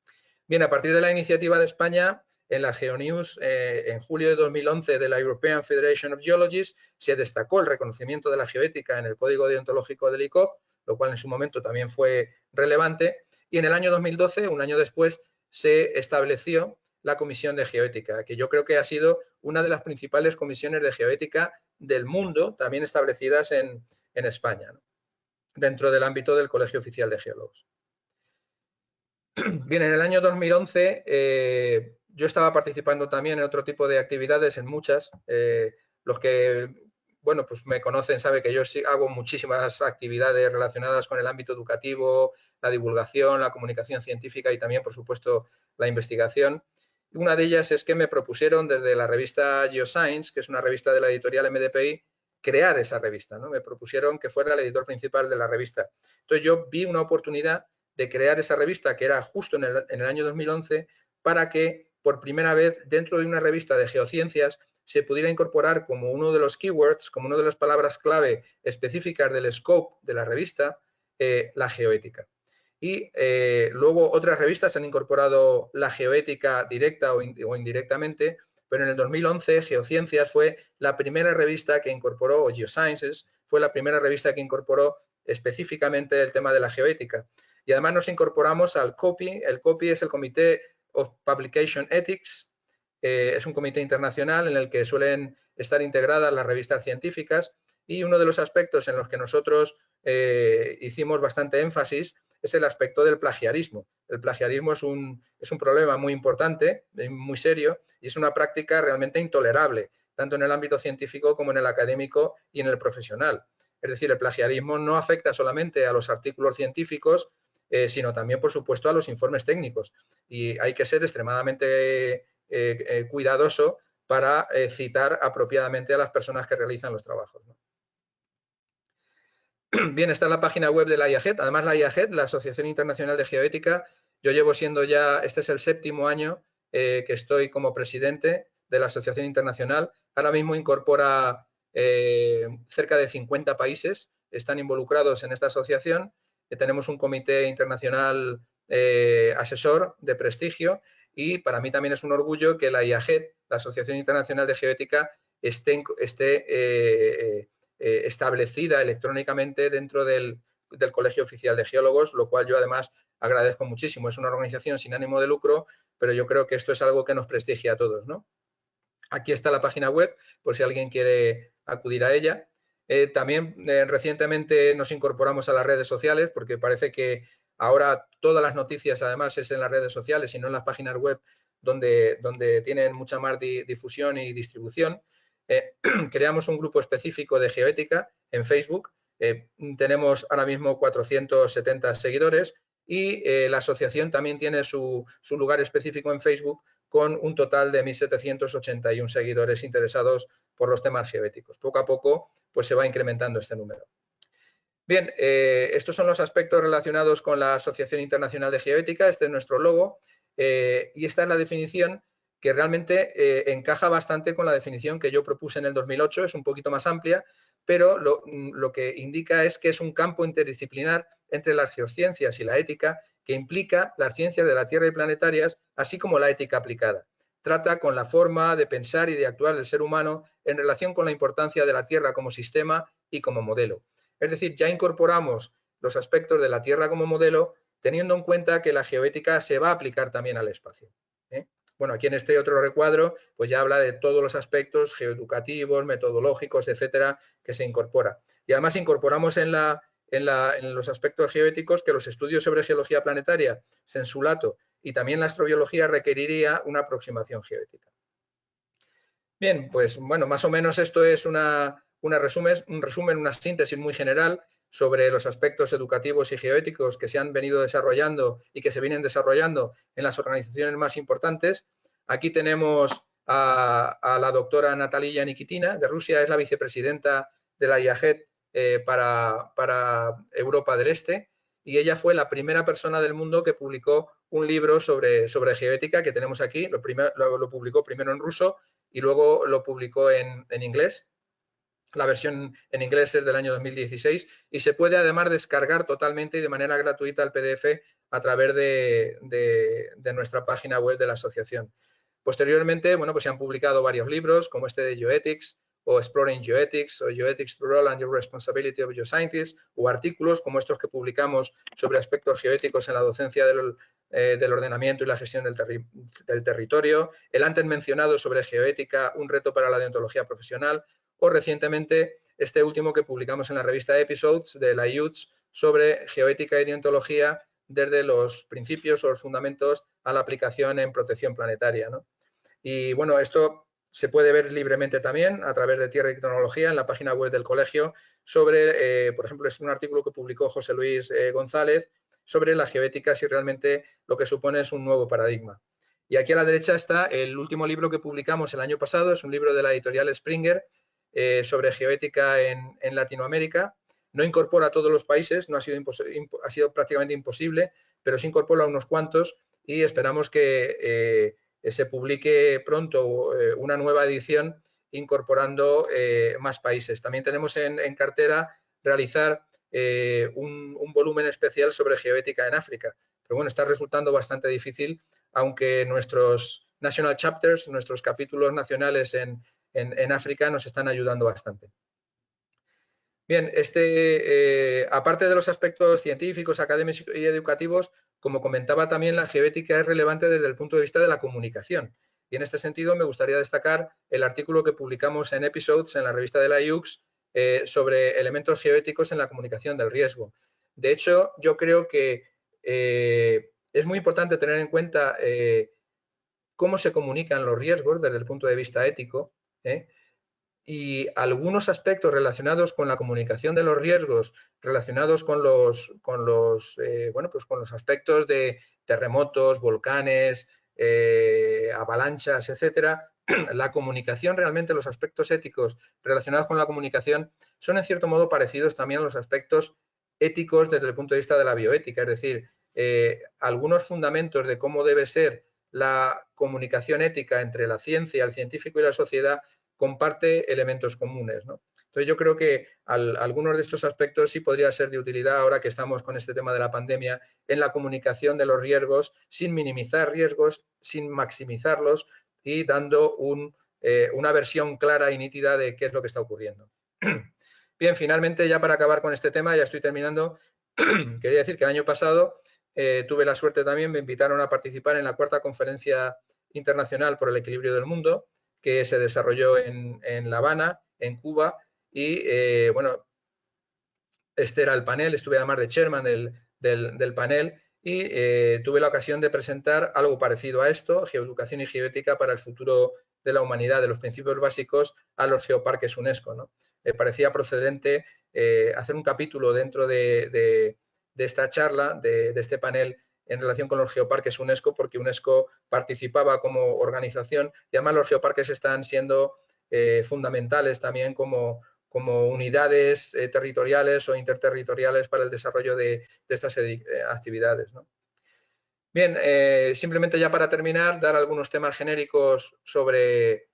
Bien, a partir de la iniciativa de España, en la GeoNews, en julio de 2011 de la European Federation of Geologists, se destacó el reconocimiento de la geoética en el código deontológico del ICOG, lo cual en su momento también fue relevante, y en el año 2012, un año después, se estableció la Comisión de Geoética, que yo creo que ha sido una de las principales comisiones de geoética del mundo, también establecidas en España, ¿no?, dentro del ámbito del Colegio Oficial de Geólogos. Bien, en el año 2011 yo estaba participando también en otro tipo de actividades, en muchas. Los que, bueno, pues me conocen saben que yo sí hago muchísimas actividades relacionadas con el ámbito educativo, la divulgación, la comunicación científica y también, por supuesto, la investigación. Una de ellas es que me propusieron desde la revista Geoscience, que es una revista de la editorial MDPI, crear esa revista, ¿no? Me propusieron que fuera el editor principal de la revista. Entonces yo vi una oportunidad de crear esa revista, que era justo en el año 2011, para que por primera vez dentro de una revista de geociencias se pudiera incorporar como uno de los keywords, como una de las palabras clave específicas del scope de la revista, la geoética. Y luego otras revistas han incorporado la geoética directa o indirectamente, pero en el 2011 Geociencias fue la primera revista que incorporó, o Geosciences, fue la primera revista que incorporó específicamente el tema de la geoética. Y además nos incorporamos al COPI. El COPI es el Comité of Publication Ethics, es un comité internacional en el que suelen estar integradas las revistas científicas, y uno de los aspectos en los que nosotros hicimos bastante énfasis es el aspecto del plagiarismo. El plagiarismo es un problema muy importante, muy serio, y es una práctica realmente intolerable, tanto en el ámbito científico como en el académico y en el profesional. Es decir, el plagiarismo no afecta solamente a los artículos científicos, sino también, por supuesto, a los informes técnicos. Y hay que ser extremadamente cuidadoso para citar apropiadamente a las personas que realizan los trabajos, ¿no? Bien, está en la página web de la IAGET. Además, la IAGET, la Asociación Internacional de Geoética, yo llevo siendo ya, este es el 7º año que estoy como presidente de la Asociación Internacional. Ahora mismo incorpora cerca de 50 países, están involucrados en esta asociación. Tenemos un comité internacional asesor de prestigio, y para mí también es un orgullo que la IAGET, la Asociación Internacional de Geoética, esté establecida electrónicamente dentro del Colegio Oficial de Geólogos, lo cual yo además agradezco muchísimo. Es una organización sin ánimo de lucro, pero yo creo que esto es algo que nos prestigia a todos, ¿no? Aquí está la página web, por si alguien quiere acudir a ella. También recientemente nos incorporamos a las redes sociales, porque parece que ahora todas las noticias además es en las redes sociales y no en las páginas web donde tienen mucha más difusión y distribución. Creamos un grupo específico de geoética en Facebook. Tenemos ahora mismo 470 seguidores, y la asociación también tiene su lugar específico en Facebook, con un total de 1.781 seguidores interesados por los temas geoéticos. Poco a poco pues se va incrementando este número. Bien, estos son los aspectos relacionados con la Asociación Internacional de Geoética. Este es nuestro logo, y esta es la definición que realmente encaja bastante con la definición que yo propuse en el 2008. Es un poquito más amplia, pero lo que indica es que es un campo interdisciplinar entre las geociencias y la ética, que implica las ciencias de la Tierra y planetarias, así como la ética aplicada. Trata con la forma de pensar y de actuar del ser humano en relación con la importancia de la Tierra como sistema y como modelo. Es decir, ya incorporamos los aspectos de la Tierra como modelo, teniendo en cuenta que la geoética se va a aplicar también al espacio. Bueno, aquí en este otro recuadro pues ya habla de todos los aspectos geoeducativos, metodológicos, etcétera, que se incorpora. Y además incorporamos en los aspectos geoéticos que los estudios sobre geología planetaria, sensulato y también la astrobiología requeriría una aproximación geoética. Bien, pues bueno, más o menos esto es un resumen, una síntesis muy general sobre los aspectos educativos y geoéticos que se han venido desarrollando y que se vienen desarrollando en las organizaciones más importantes. Aquí tenemos a la doctora Natalia Nikitina, de Rusia, es la vicepresidenta de la IAGET para Europa del Este, y ella fue la primera persona del mundo que publicó un libro sobre geoética, que tenemos aquí. Lo publicó primero en ruso y luego lo publicó en inglés. La versión en inglés es del año 2016 y se puede además descargar totalmente y de manera gratuita el PDF a través de nuestra página web de la asociación. Posteriormente, bueno, pues se han publicado varios libros, como este de Geoethics, o Exploring Geoethics, o Geoethics, the Role and the Responsibility of Geoscientists, o artículos como estos que publicamos sobre aspectos geoéticos en la docencia del ordenamiento y la gestión del territorio, el antes mencionado sobre geoética, un reto para la deontología profesional, o recientemente este último que publicamos en la revista Episodes de la IUTS sobre geoética y deontología desde los principios o los fundamentos a la aplicación en protección planetaria, ¿no? Y bueno, esto se puede ver libremente también a través de Tierra y Tecnología en la página web del colegio sobre, por ejemplo, es un artículo que publicó José Luis González sobre la geoética, si realmente lo que supone es un nuevo paradigma. Y aquí a la derecha está el último libro que publicamos el año pasado, es un libro de la editorial Springer sobre geoética en Latinoamérica. No incorpora a todos los países, no ha sido prácticamente imposible, pero sí incorpora a unos cuantos y esperamos que se publique pronto una nueva edición incorporando más países. También tenemos en cartera realizar un volumen especial sobre geoética en África, pero bueno, está resultando bastante difícil, aunque nuestros national chapters, nuestros capítulos nacionales en África nos están ayudando bastante. Bien, aparte de los aspectos científicos, académicos y educativos, como comentaba también, la geoética es relevante desde el punto de vista de la comunicación. Y en este sentido me gustaría destacar el artículo que publicamos en Episodes, en la revista de la IUCS, sobre elementos geoéticos en la comunicación del riesgo. De hecho, yo creo que es muy importante tener en cuenta cómo se comunican los riesgos desde el punto de vista ético, y algunos aspectos relacionados con la comunicación de los riesgos, relacionados con los aspectos de terremotos, volcanes, avalanchas, etcétera. La comunicación, realmente los aspectos éticos relacionados con la comunicación son en cierto modo parecidos también a los aspectos éticos desde el punto de vista de la bioética, es decir, algunos fundamentos de cómo debe ser la comunicación ética entre la ciencia, el científico y la sociedad comparte elementos comunes, ¿no? Entonces yo creo que algunos de estos aspectos sí podría ser de utilidad ahora que estamos con este tema de la pandemia en la comunicación de los riesgos sin minimizar riesgos, sin maximizarlos y dando una versión clara y nítida de qué es lo que está ocurriendo. Bien, finalmente ya para acabar con este tema, ya estoy terminando, quería decir que el año pasado tuve la suerte también, me invitaron a participar en la 4ª Conferencia Internacional por el Equilibrio del Mundo, que se desarrolló en La Habana, en Cuba, y bueno, este era el panel, estuve además de chairman del panel y tuve la ocasión de presentar algo parecido a esto, geoeducación y geoética para el futuro de la humanidad, de los principios básicos a los geoparques UNESCO, ¿no? Me parecía procedente hacer un capítulo dentro de esta charla, de este panel, en relación con los geoparques UNESCO, porque UNESCO participaba como organización y además los geoparques están siendo fundamentales también como unidades territoriales o interterritoriales para el desarrollo de estas actividades, ¿no? Bien, simplemente ya para terminar, dar algunos temas genéricos sobre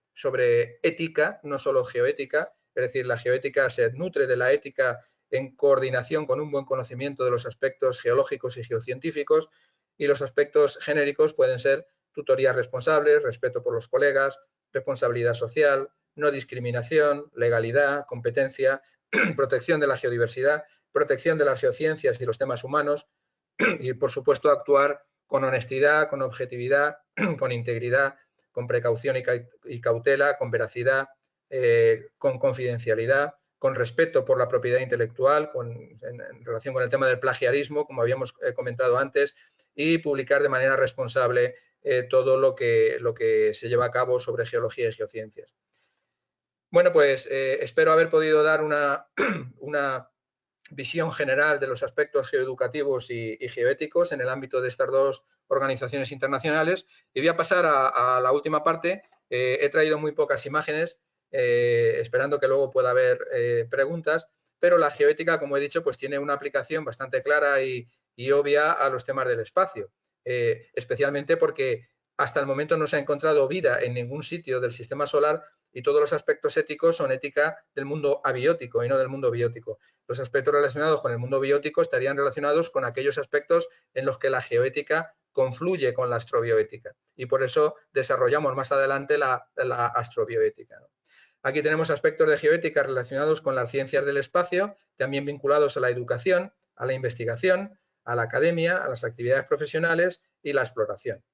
ética, no solo geoética, es decir, la geoética se nutre de la ética en coordinación con un buen conocimiento de los aspectos geológicos y geocientíficos, y los aspectos genéricos pueden ser tutorías responsables, respeto por los colegas, responsabilidad social, no discriminación, legalidad, competencia, protección de la geodiversidad, protección de las geociencias y los temas humanos y, por supuesto, actuar con honestidad, con objetividad, con integridad, con precaución y cautela, con veracidad, con confidencialidad, con respeto por la propiedad intelectual, en relación con el tema del plagiarismo, como habíamos comentado antes, y publicar de manera responsable todo lo que se lleva a cabo sobre geología y geociencias. Bueno, pues espero haber podido dar una visión general de los aspectos geoeducativos y geoéticos en el ámbito de estas dos organizaciones internacionales. Y voy a pasar a la última parte. He traído muy pocas imágenes, esperando que luego pueda haber preguntas, pero la geoética, como he dicho, pues tiene una aplicación bastante clara y obvia a los temas del espacio, especialmente porque hasta el momento no se ha encontrado vida en ningún sitio del sistema solar y todos los aspectos éticos son ética del mundo abiótico y no del mundo biótico. Los aspectos relacionados con el mundo biótico estarían relacionados con aquellos aspectos en los que la geoética confluye con la astrobioética y por eso desarrollamos más adelante la astrobioética, ¿no? Aquí tenemos aspectos de geoética relacionados con las ciencias del espacio, también vinculados a la educación, a la investigación, a la academia, a las actividades profesionales y la exploración.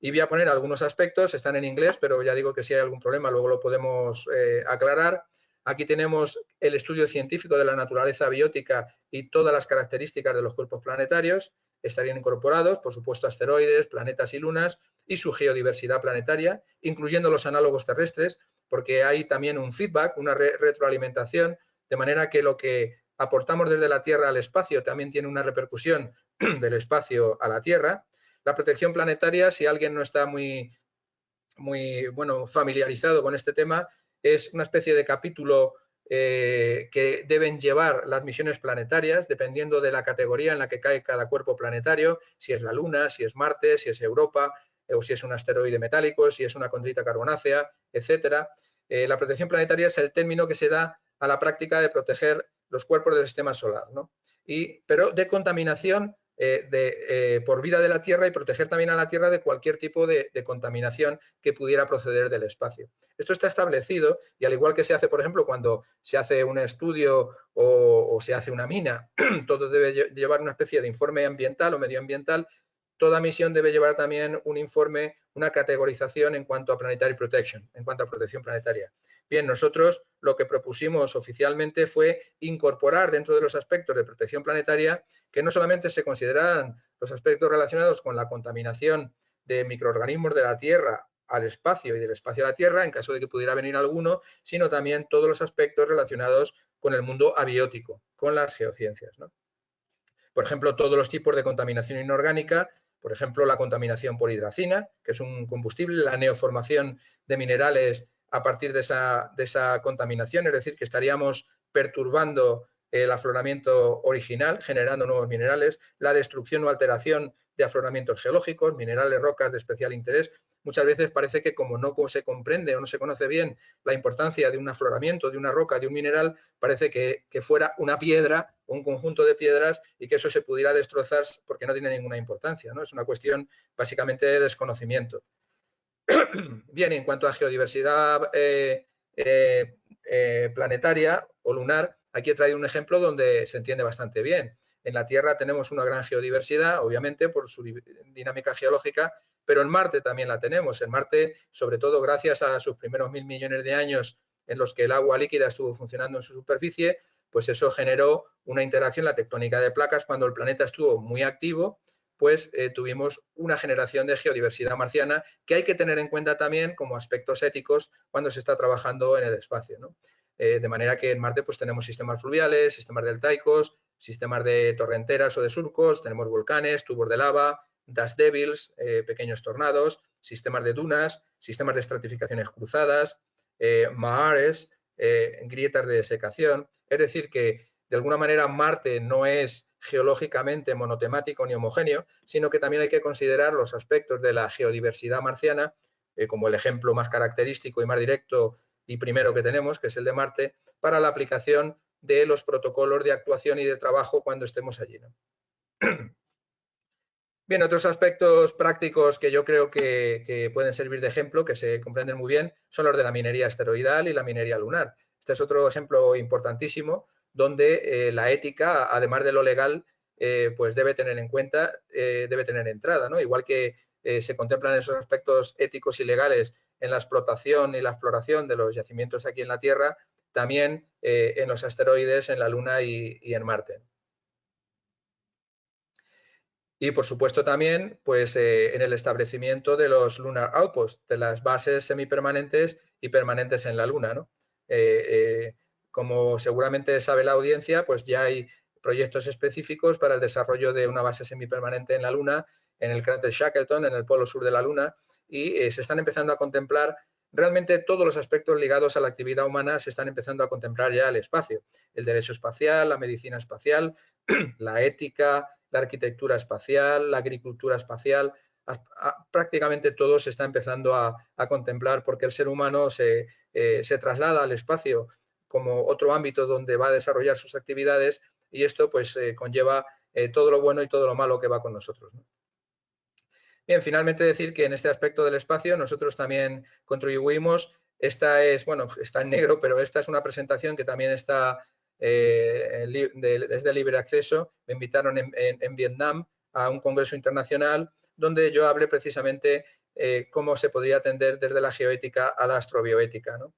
Y voy a poner algunos aspectos, están en inglés, pero ya digo que si hay algún problema luego lo podemos aclarar. Aquí tenemos el estudio científico de la naturaleza biótica y todas las características de los cuerpos planetarios. estarían incorporados, por supuesto, asteroides, planetas y lunas y su geodiversidad planetaria, incluyendo los análogos terrestres, porque hay también un feedback, una retroalimentación, de manera que lo que aportamos desde la Tierra al espacio también tiene una repercusión del espacio a la Tierra. La protección planetaria, si alguien no está muy familiarizado con este tema, es una especie de capítulo que deben llevar las misiones planetarias, dependiendo de la categoría en la que cae cada cuerpo planetario, si es la Luna, si es Marte, si es Europa, o si es un asteroide metálico, si es una condrita carbonácea, etcétera. La protección planetaria es el término que se da a la práctica de proteger los cuerpos del sistema solar, ¿no? Pero de contaminación por vida de la Tierra, y proteger también a la Tierra de cualquier tipo de contaminación que pudiera proceder del espacio. Esto está establecido, y al igual que se hace, por ejemplo, cuando se hace un estudio o se hace una mina, todo debe llevar una especie de informe ambiental o medioambiental. Toda misión debe llevar también un informe, una categorización en cuanto a planetary protection, en cuanto a protección planetaria. Bien, nosotros lo que propusimos oficialmente fue incorporar dentro de los aspectos de protección planetaria que no solamente se consideraran los aspectos relacionados con la contaminación de microorganismos de la Tierra al espacio y del espacio a la Tierra, en caso de que pudiera venir alguno, sino también todos los aspectos relacionados con el mundo abiótico, con las geociencias, ¿no? Por ejemplo, todos los tipos de contaminación inorgánica, por ejemplo, la contaminación por hidracina, que es un combustible, la neoformación de minerales a partir de esa contaminación, es decir, que estaríamos perturbando el afloramiento original, generando nuevos minerales, la destrucción o alteración de afloramientos geológicos, minerales, rocas de especial interés. Muchas veces parece que como no se comprende o no se conoce bien la importancia de un afloramiento, de una roca, de un mineral, parece que fuera una piedra o un conjunto de piedras y que eso se pudiera destrozar porque no tiene ninguna importancia, ¿no? Es una cuestión básicamente de desconocimiento. Bien, en cuanto a geodiversidad planetaria o lunar, aquí he traído un ejemplo donde se entiende bastante bien. En la Tierra tenemos una gran geodiversidad, obviamente, por su dinámica geológica, pero en Marte también la tenemos. En Marte, sobre todo gracias a sus primeros 1.000 millones de años en los que el agua líquida estuvo funcionando en su superficie, pues eso generó una interacción, la tectónica de placas, cuando el planeta estuvo muy activo, pues tuvimos una generación de geodiversidad marciana que hay que tener en cuenta también como aspectos éticos cuando se está trabajando en el espacio, ¿no? De manera que en Marte pues tenemos sistemas fluviales, sistemas deltaicos, sistemas de torrenteras o de surcos, tenemos volcanes, tubos de lava, dust devils, pequeños tornados, sistemas de dunas, sistemas de estratificaciones cruzadas, mahares, grietas de desecación. Es decir, que de alguna manera Marte no es geológicamente monotemático ni homogéneo, sino que también hay que considerar los aspectos de la geodiversidad marciana, como el ejemplo más característico y más directo y primero que tenemos, que es el de Marte, para la aplicación de los protocolos de actuación y de trabajo cuando estemos allí, ¿no? Bien, otros aspectos prácticos que yo creo que pueden servir de ejemplo, que se comprenden muy bien, son los de la minería asteroidal y la minería lunar. Este es otro ejemplo importantísimo donde la ética, además de lo legal, pues debe tener en cuenta, debe tener entrada, ¿no? Igual que se contemplan esos aspectos éticos y legales en la explotación y la exploración de los yacimientos aquí en la Tierra, también en los asteroides, en la Luna y en Marte. Y, por supuesto, también pues, en el establecimiento de los Lunar Outposts, de las bases semipermanentes y permanentes en la Luna, ¿no? Como seguramente sabe la audiencia, pues ya hay proyectos específicos para el desarrollo de una base semipermanente en la Luna, en el cráter Shackleton, en el polo sur de la Luna, y se están empezando a contemplar realmente todos los aspectos ligados a la actividad humana, se están empezando a contemplar ya el espacio, el derecho espacial, la medicina espacial, la ética, la arquitectura espacial, la agricultura espacial, prácticamente todo se está empezando a contemplar porque el ser humano se traslada al espacio como otro ámbito donde va a desarrollar sus actividades y esto pues conlleva todo lo bueno y todo lo malo que va con nosotros, ¿no? Bien, finalmente decir que en este aspecto del espacio nosotros también contribuimos. Esta es, bueno, está en negro, pero esta es una presentación que también está desde libre acceso. Me invitaron en Vietnam a un congreso internacional donde yo hablé precisamente cómo se podría atender desde la geoética a la astrobioética, ¿no?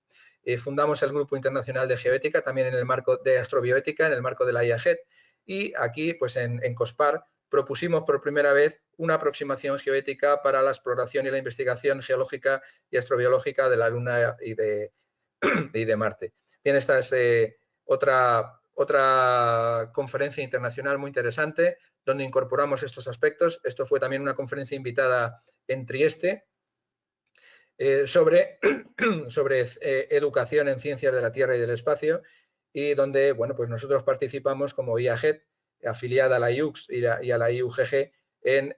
Fundamos el Grupo Internacional de Geoética también en el marco de astrobioética, en el marco de la IAGET, y aquí, pues en COSPAR, propusimos por primera vez una aproximación geoética para la exploración y la investigación geológica y astrobiológica de la Luna y de Marte. Bien, esta es otra conferencia internacional muy interesante donde incorporamos estos aspectos. Esto fue también una conferencia invitada en Trieste sobre educación en ciencias de la Tierra y del espacio, y donde, bueno, pues nosotros participamos como IAGET, afiliada a la IUX y a la IUGG en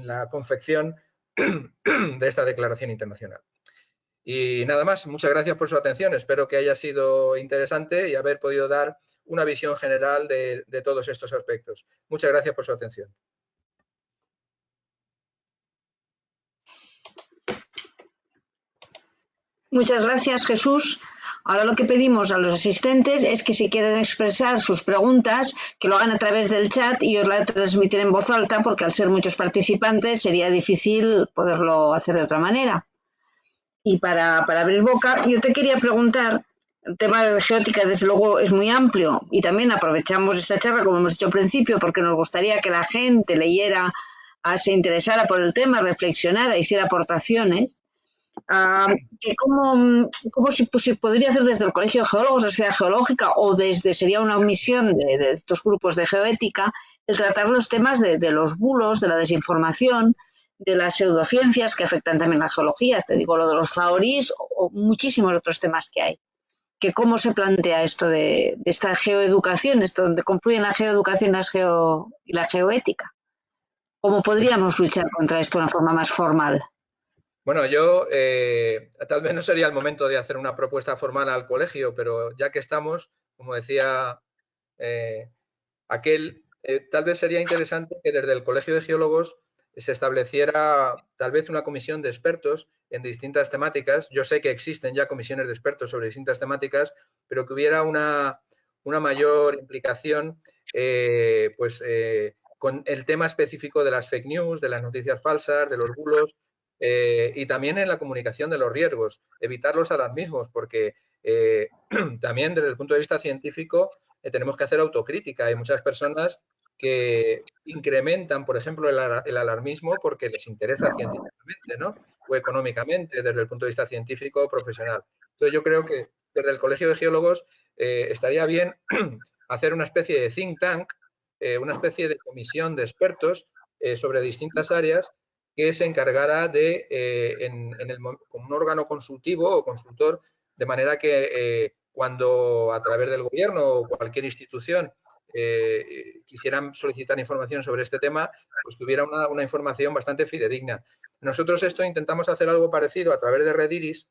la confección de esta declaración internacional. Y nada más, muchas gracias por su atención. Espero que haya sido interesante y haber podido dar una visión general de todos estos aspectos. Muchas gracias por su atención. Muchas gracias, Jesús. Ahora lo que pedimos a los asistentes es que si quieren expresar sus preguntas, que lo hagan a través del chat y os la transmitiré en voz alta, porque al ser muchos participantes sería difícil poderlo hacer de otra manera. Y para abrir boca, yo te quería preguntar, el tema de geótica desde luego es muy amplio y también aprovechamos esta charla, como hemos dicho al principio, porque nos gustaría que la gente leyera, se interesara por el tema, reflexionara, hiciera aportaciones. Que cómo se podría hacer desde el Colegio de Geólogos, la Sociedad Geológica, o sería una misión de estos grupos de geoética, el tratar los temas de los bulos, de la desinformación, de las pseudociencias que afectan también la geología, te digo lo de los zaorís o muchísimos otros temas que hay. Que cómo se plantea esto de esta geoeducación, esto donde confluyen la geoeducación y la geoética. ¿Cómo podríamos luchar contra esto de una forma más formal? Bueno, yo tal vez no sería el momento de hacer una propuesta formal al colegio, pero ya que estamos, como decía tal vez sería interesante que desde el Colegio de Geólogos se estableciera tal vez una comisión de expertos en distintas temáticas. Yo sé que existen ya comisiones de expertos sobre distintas temáticas, pero que hubiera una mayor implicación con el tema específico de las fake news, de las noticias falsas, de los bulos, y también en la comunicación de los riesgos, evitar los alarmismos, porque también desde el punto de vista científico tenemos que hacer autocrítica. Hay muchas personas que incrementan, por ejemplo, el alarmismo porque les interesa científicamente, ¿no? O económicamente, desde el punto de vista científico o profesional. Entonces, yo creo que desde el Colegio de Geólogos estaría bien hacer una especie de think tank, una especie de comisión de expertos sobre distintas áreas que se encargara con un órgano consultivo o consultor, de manera que cuando a través del gobierno o cualquier institución quisieran solicitar información sobre este tema, pues tuviera una información bastante fidedigna. Nosotros intentamos hacer algo parecido a través de Red Iris,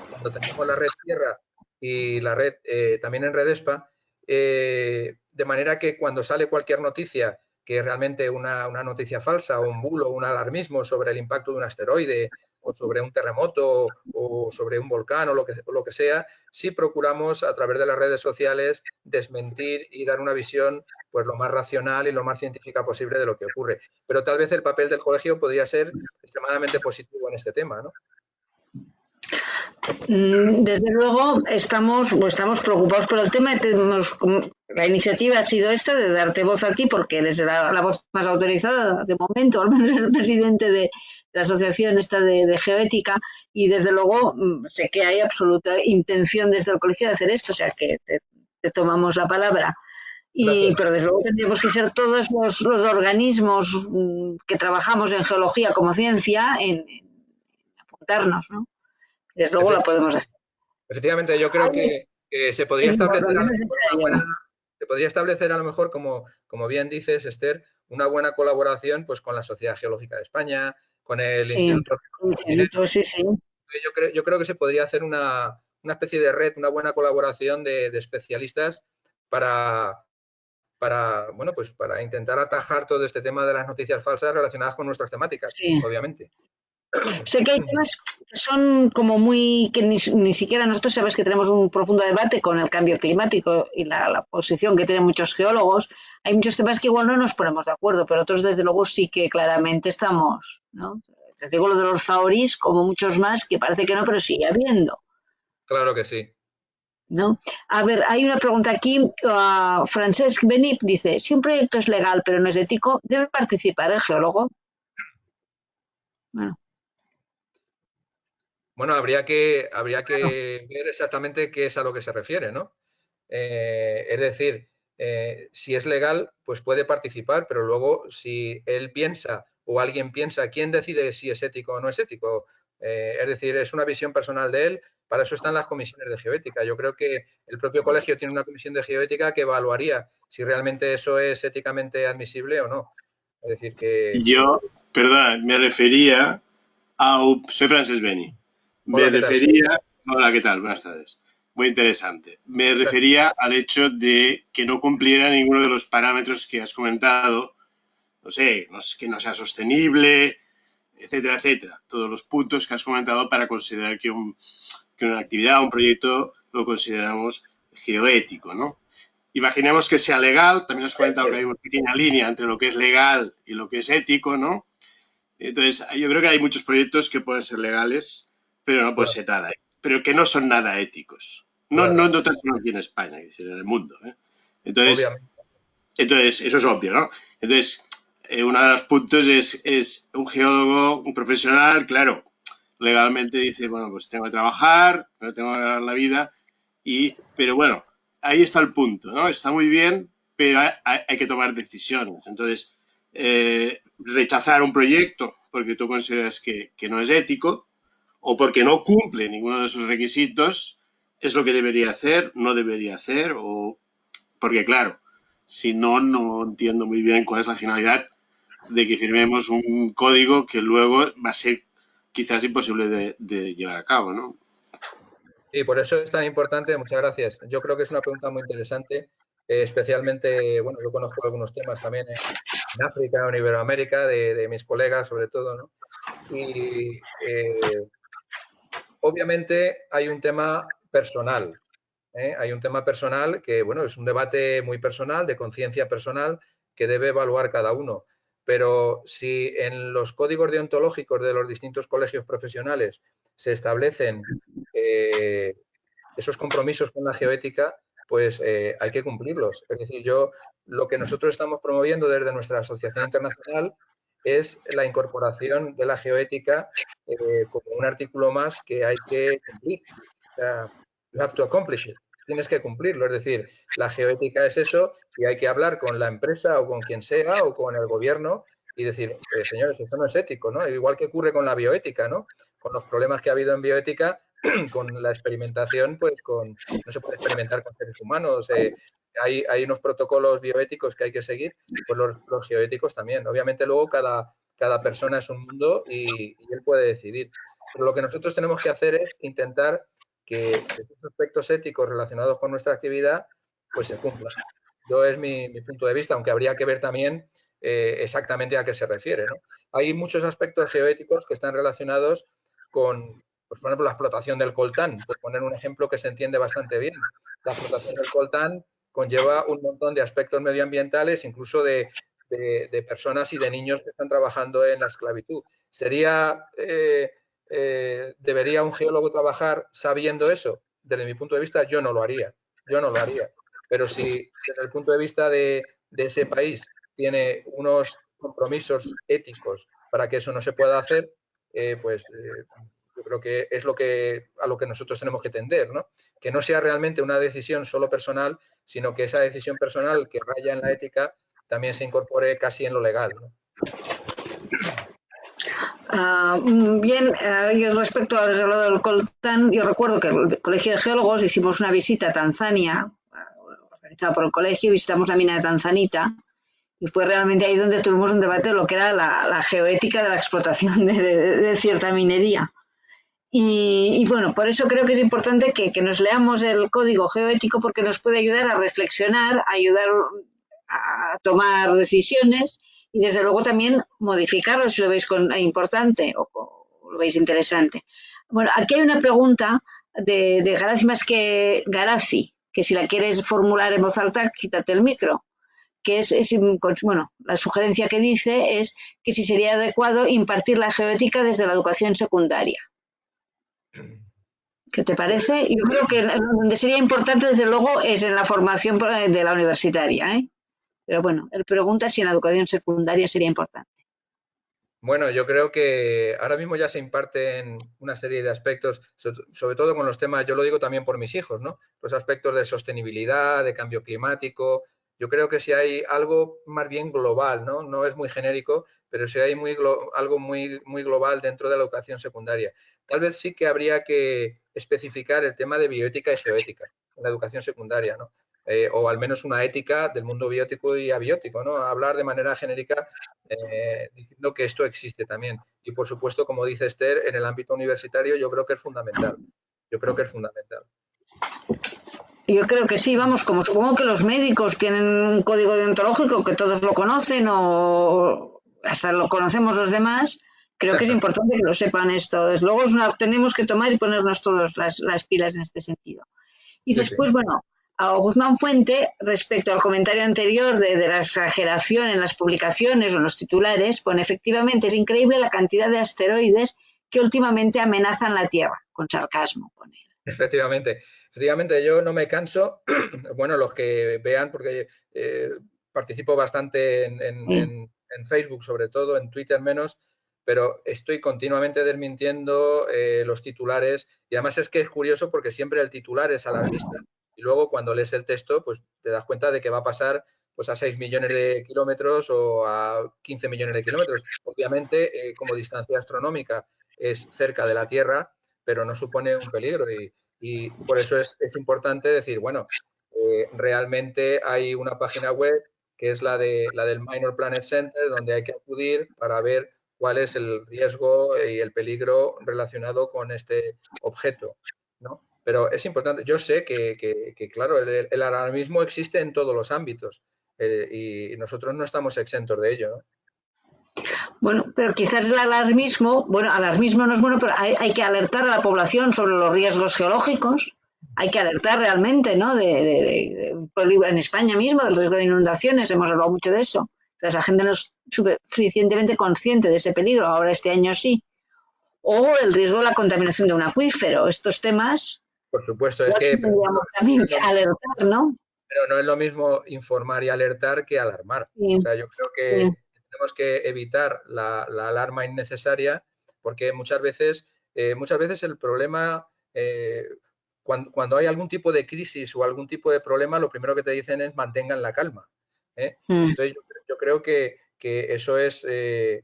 cuando tenemos la red Tierra y la red también en Redespa, de manera que cuando sale cualquier noticia que es realmente una noticia falsa o un bulo o un alarmismo sobre el impacto de un asteroide o sobre un terremoto o sobre un volcán o lo que sea, sí procuramos a través de las redes sociales desmentir y dar una visión pues lo más racional y lo más científica posible de lo que ocurre. Pero tal vez el papel del colegio podría ser extremadamente positivo en este tema, ¿no? Desde luego estamos preocupados por el tema. La iniciativa ha sido esta de darte voz a ti porque eres la voz más autorizada de momento, al menos el presidente de la asociación esta de geoética, y desde luego sé que hay absoluta intención desde el colegio de hacer esto, o sea que te tomamos la palabra. Pero desde luego tendríamos que ser todos los organismos que trabajamos en geología como ciencia en apuntarnos, ¿no? Desde luego la podemos hacer. Efectivamente, yo creo que se podría establecer a lo mejor, como bien dices, Esther, una buena colaboración pues con la Sociedad Geológica de España, con el Instituto. Sí. Yo creo que se podría hacer una especie de red, una buena colaboración de especialistas para intentar atajar todo este tema de las noticias falsas relacionadas con nuestras temáticas, obviamente. Sé que hay temas que son como que ni siquiera nosotros sabes que tenemos un profundo debate con el cambio climático y la posición que tienen muchos geólogos. Hay muchos temas que igual no nos ponemos de acuerdo, pero otros desde luego sí que claramente estamos, ¿no? Te digo lo de los zaorís, como muchos más, que parece que no, pero sigue habiendo. Claro que sí. ¿no? A ver, hay una pregunta aquí. Francesc Benip dice, si un proyecto es legal pero no es ético, ¿debe participar el geólogo? Bueno, habría que ver exactamente qué es a lo que se refiere, ¿no? Es decir, si es legal, pues puede participar, pero luego si él piensa o alguien piensa, ¿quién decide si es ético o no es ético? Es decir, es una visión personal de él, para eso están las comisiones de geoética. Yo creo que el propio colegio tiene una comisión de geoética que evaluaría si realmente eso es éticamente admisible o no. Es decir, que... Yo, perdona, me refería a... Soy Francesc Beni. Me Hola, ¿qué tal? refería... Hola, ¿qué tal? Buenas tardes. Muy interesante. Me refería al hecho de que no cumpliera ninguno de los parámetros que has comentado. No sé, que no sea sostenible, etcétera, etcétera. Todos los puntos que has comentado para considerar que una actividad, un proyecto, lo consideramos geoético, ¿no? Imaginemos que sea legal, también has comentado que hay una pequeña línea entre lo que es legal y lo que es ético, ¿no? Entonces, yo creo que hay muchos proyectos que pueden ser legales, pero no pueden ser nada, pero que no son nada éticos. No tan solo aquí en España, en el mundo, ¿eh? Entonces, eso es obvio, ¿no? Entonces, uno de los puntos es un geólogo, un profesional, claro, legalmente dice, bueno, pues tengo que trabajar, tengo que ganar la vida, pero bueno, ahí está el punto, ¿no? Está muy bien, pero hay que tomar decisiones. Entonces, rechazar un proyecto porque tú consideras que no es ético o porque no cumple ninguno de esos requisitos es lo que debería hacer, no debería hacer, o porque claro, si no, no entiendo muy bien cuál es la finalidad de que firmemos un código que luego va a ser quizás imposible de llevar a cabo, ¿no? Sí, por eso es tan importante, muchas gracias. Yo creo que es una pregunta muy interesante, especialmente, bueno, yo conozco algunos temas también en África, en Iberoamérica, de mis colegas sobre todo, ¿no? Y obviamente hay un tema personal, ¿eh? Hay un tema personal que, bueno, es un debate muy personal, de conciencia personal, que debe evaluar cada uno. Pero si en los códigos deontológicos de los distintos colegios profesionales se establecen esos compromisos con la geoética, pues hay que cumplirlos. Es decir, lo que nosotros estamos promoviendo desde nuestra asociación internacional es la incorporación de la geoética como un artículo más que hay que cumplir. O sea, you have to accomplish it. Tienes que cumplirlo. Es decir, la geoética es eso y hay que hablar con la empresa o con quien sea o con el gobierno y decir, señores, esto no es ético, ¿no? Igual que ocurre con la bioética, ¿no? Con los problemas que ha habido en bioética, con la experimentación, pues no se puede experimentar con seres humanos. Hay unos protocolos bioéticos que hay que seguir, pues los geoéticos también. Obviamente luego cada persona es un mundo y él puede decidir. Pero lo que nosotros tenemos que hacer es intentar que esos aspectos éticos relacionados con nuestra actividad pues se cumplan. Yo es mi punto de vista, aunque habría que ver también exactamente a qué se refiere, ¿no? Hay muchos aspectos geoéticos que están relacionados con, pues, por ejemplo, la explotación del coltán, por poner un ejemplo que se entiende bastante bien. La explotación del coltán conlleva un montón de aspectos medioambientales, incluso de personas y de niños que están trabajando en la esclavitud. ¿Debería un geólogo trabajar sabiendo eso? Desde mi punto de vista, yo no lo haría. Yo no lo haría. Pero si desde el punto de vista de ese país tiene unos compromisos éticos para que eso no se pueda hacer, yo creo que es a lo que nosotros tenemos que tender, ¿no? Que no sea realmente una decisión solo personal, sino que esa decisión personal que raya en la ética también se incorpore casi en lo legal, ¿no? Bien, respecto al resultado del coltán, yo recuerdo que el Colegio de Geólogos hicimos una visita a Tanzania, organizada por el colegio, visitamos la mina de Tanzanita, y fue realmente ahí donde tuvimos un debate de lo que era la geoética de la explotación de cierta minería. Y bueno, por eso creo que es importante que nos leamos el código geoético, porque nos puede ayudar a reflexionar, ayudar a tomar decisiones y desde luego también modificarlo si lo veis importante o lo veis interesante. Bueno, aquí hay una pregunta de Garazi más que Garazi, que si la quieres formular en voz alta, quítate el micro. Que bueno, la sugerencia que dice es que si sería adecuado impartir la geoética desde la educación secundaria. ¿Qué te parece? Yo creo que donde sería importante, desde luego, es en la formación de la universitaria, ¿eh? Pero bueno, él pregunta si en la educación secundaria sería importante. Bueno, yo creo que ahora mismo ya se imparten una serie de aspectos, sobre todo con los temas, yo lo digo también por mis hijos, ¿no? Los aspectos de sostenibilidad, de cambio climático. Yo creo que si hay algo más bien global, ¿no? No es muy genérico, pero si hay algo muy global dentro de la educación secundaria. Tal vez sí que habría que especificar el tema de bioética y geoética en la educación secundaria, ¿no? O al menos una ética del mundo biótico y abiótico, ¿no? Hablar de manera genérica diciendo que esto existe también. Y por supuesto, como dice Esther, en el ámbito universitario yo creo que es fundamental. Yo creo que es fundamental. Yo creo que sí, vamos, como supongo que los médicos tienen un código deontológico que todos lo conocen o hasta lo conocemos los demás, creo que es importante que lo sepan esto. Desde luego tenemos que tomar y ponernos todos las pilas en este sentido. Y después, bueno, a Guzmán Fuente, respecto al comentario anterior de la exageración en las publicaciones o en los titulares, pone efectivamente es increíble la cantidad de asteroides que últimamente amenazan la Tierra, con sarcasmo, pone. Efectivamente, yo no me canso, bueno, los que vean, porque participo bastante en Facebook sobre todo, en Twitter menos, pero estoy continuamente desmintiendo los titulares y además es que es curioso porque siempre el titular es alarmista y luego cuando lees el texto pues te das cuenta de que va a pasar pues a 6 millones de kilómetros o a 15 millones de kilómetros. Obviamente como distancia astronómica es cerca de la Tierra, pero no supone un peligro y por eso es importante decir, bueno, realmente hay una página web que es la del Minor Planet Center donde hay que acudir para ver cuál es el riesgo y el peligro relacionado con este objeto, ¿no? Pero es importante, yo sé que claro, el alarmismo existe en todos los ámbitos y nosotros no estamos exentos de ello, ¿no? Bueno, pero quizás el alarmismo no es bueno, pero hay que alertar a la población sobre los riesgos geológicos, hay que alertar realmente, ¿no? En España mismo, del riesgo de inundaciones, hemos hablado mucho de eso. La gente no es suficientemente consciente de ese peligro, ahora este año sí. O el riesgo de la contaminación de un acuífero, estos temas. Por supuesto, es que tendríamos también que alertar, ¿no? Pero no es lo mismo informar y alertar que alarmar. Sí, o sea, yo creo que tenemos que evitar la alarma innecesaria porque muchas veces el problema, cuando hay algún tipo de crisis o algún tipo de problema, lo primero que te dicen es mantengan la calma. Entonces, yo creo que eso es de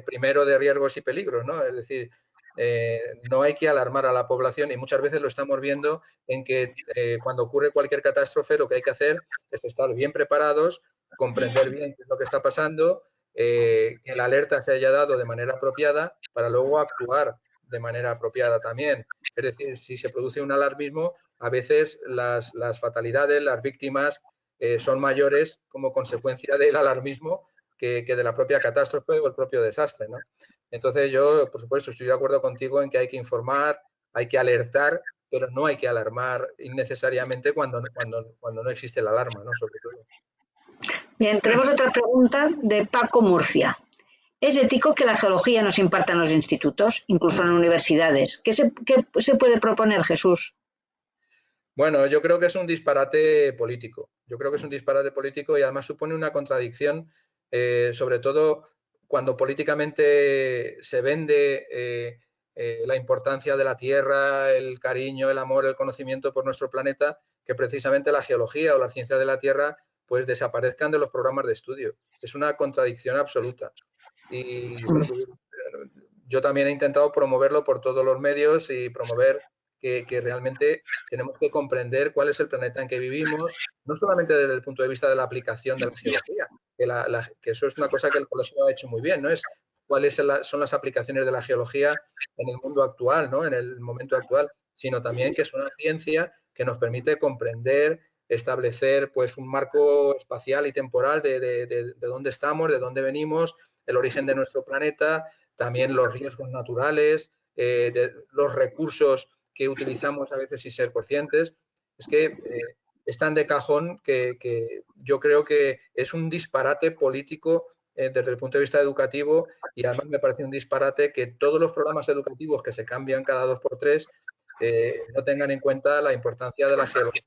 primero de riesgos y peligros, ¿no? Es decir, no hay que alarmar a la población y muchas veces lo estamos viendo en que cuando ocurre cualquier catástrofe lo que hay que hacer es estar bien preparados, comprender bien qué es lo que está pasando, que la alerta se haya dado de manera apropiada para luego actuar de manera apropiada también. Es decir, si se produce un alarmismo, a veces las fatalidades, las víctimas son mayores como consecuencia del alarmismo que de la propia catástrofe o el propio desastre, ¿no? Entonces yo, por supuesto, estoy de acuerdo contigo en que hay que informar, hay que alertar, pero no hay que alarmar innecesariamente cuando no existe la alarma, ¿no? Sobre todo. Bien, tenemos otra pregunta de Paco Murcia. ¿Es ético que la geología no se imparta en los institutos, incluso en universidades? ¿Qué se puede proponer, Jesús? Bueno, yo creo que es un disparate político. Yo creo que es un disparate político y además supone una contradicción, sobre todo cuando políticamente se vende la importancia de la tierra, el cariño, el amor, el conocimiento por nuestro planeta, que precisamente la geología o la ciencia de la tierra pues desaparezcan de los programas de estudio. Es una contradicción absoluta. Y bueno, pues, yo también he intentado promoverlo por todos los medios y promover que realmente tenemos que comprender cuál es el planeta en que vivimos, no solamente desde el punto de vista de la aplicación de la geología, que eso es una cosa que el colegio ha hecho muy bien, ¿no? Es cuáles son las aplicaciones de la geología en el mundo actual, ¿no? En el momento actual, sino también que es una ciencia que nos permite comprender, establecer pues un marco espacial y temporal de dónde estamos, de dónde venimos, el origen de nuestro planeta, también los riesgos naturales, los recursos que utilizamos a veces sin ser conscientes. Es que es tan de cajón que yo creo que es un disparate político desde el punto de vista educativo, y además me parece un disparate que todos los programas educativos que se cambian cada 2 por 3 no tengan en cuenta la importancia de la geología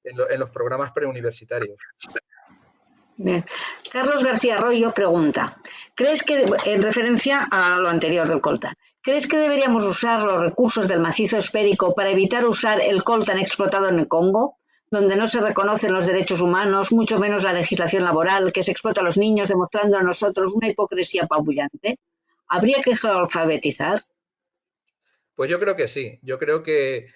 en los programas preuniversitarios. Bien. Carlos García Arroyo pregunta, ¿crees que, en referencia a lo anterior del coltán, ¿crees que deberíamos usar los recursos del macizo esférico para evitar usar el coltán explotado en el Congo, donde no se reconocen los derechos humanos, mucho menos la legislación laboral, que se explota a los niños, demostrando a nosotros una hipocresía apabullante? ¿Habría que geoalfabetizar? Pues yo creo que sí. Yo creo que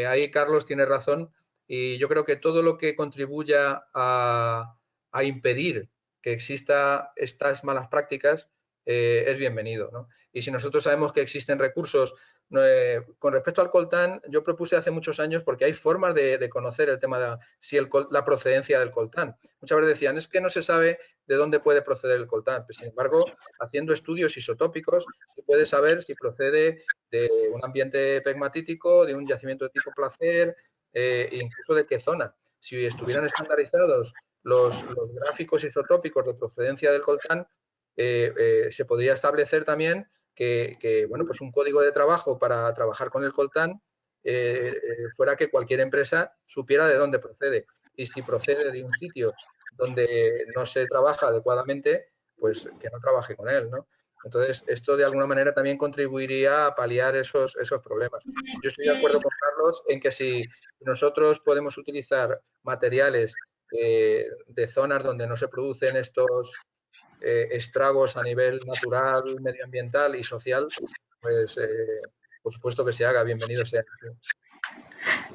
ahí Carlos tiene razón, y yo creo que todo lo que contribuya a impedir que exista estas malas prácticas es bienvenido, ¿no? Y si nosotros sabemos que existen recursos, con respecto al coltán, yo propuse hace muchos años, porque hay formas de conocer el tema de la procedencia del coltán. Muchas veces decían, es que no se sabe de dónde puede proceder el coltán. Pues, sin embargo, haciendo estudios isotópicos, se puede saber si procede de un ambiente pegmatítico, de un yacimiento de tipo placer, incluso de qué zona. Si estuvieran estandarizados los gráficos isotópicos de procedencia del coltán, se podría establecer también que bueno, pues un código de trabajo para trabajar con el coltán fuera que cualquier empresa supiera de dónde procede. Y si procede de un sitio donde no se trabaja adecuadamente, pues que no trabaje con él, ¿no? Entonces, esto de alguna manera también contribuiría a paliar esos problemas. Yo estoy de acuerdo con Carlos en que si nosotros podemos utilizar materiales de zonas donde no se producen estos estragos a nivel natural, medioambiental y social, pues por supuesto que se haga, bienvenido sea.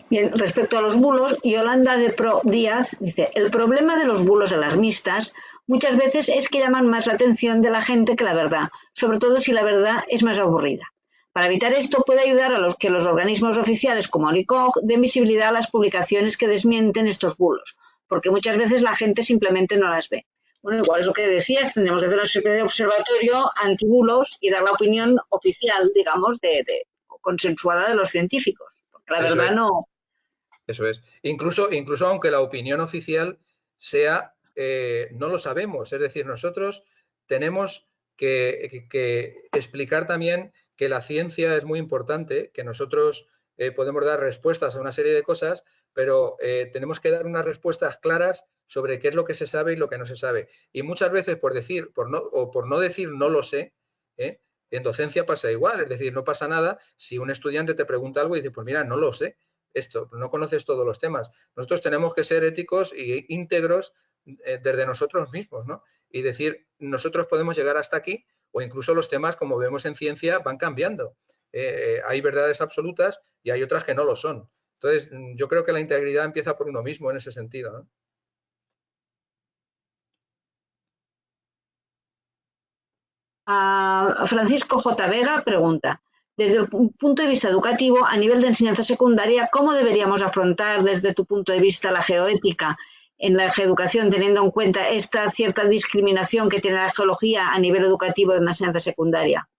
Bien, respecto a los bulos, Yolanda de Pro Díaz dice, el problema de los bulos alarmistas muchas veces es que llaman más la atención de la gente que la verdad, sobre todo si la verdad es más aburrida. Para evitar esto puede ayudar a que los organismos oficiales como el ICOG den visibilidad a las publicaciones que desmienten estos bulos, porque muchas veces la gente simplemente no las ve. Bueno, igual es lo que decías, tendríamos que hacer una especie de observatorio antibulos y dar la opinión oficial, digamos, consensuada de los científicos, porque la verdad no... Eso es. Incluso aunque la opinión oficial sea, no lo sabemos. Es decir, nosotros tenemos que explicar también que la ciencia es muy importante, que nosotros podemos dar respuestas a una serie de cosas, pero tenemos que dar unas respuestas claras sobre qué es lo que se sabe y lo que no se sabe. Y muchas veces por no decir no lo sé, en docencia pasa igual. Es decir, no pasa nada si un estudiante te pregunta algo y dice, pues mira, no lo sé. Esto, no conoces todos los temas. Nosotros tenemos que ser éticos e íntegros desde nosotros mismos, ¿no? Y decir, nosotros podemos llegar hasta aquí, o incluso los temas, como vemos en ciencia, van cambiando. Hay verdades absolutas y hay otras que no lo son. Entonces, yo creo que la integridad empieza por uno mismo en ese sentido, ¿no? Francisco J. Vega pregunta, desde el punto de vista educativo, a nivel de enseñanza secundaria, ¿cómo deberíamos afrontar desde tu punto de vista la geoética en la geoeducación, teniendo en cuenta esta cierta discriminación que tiene la geología a nivel educativo en la enseñanza secundaria?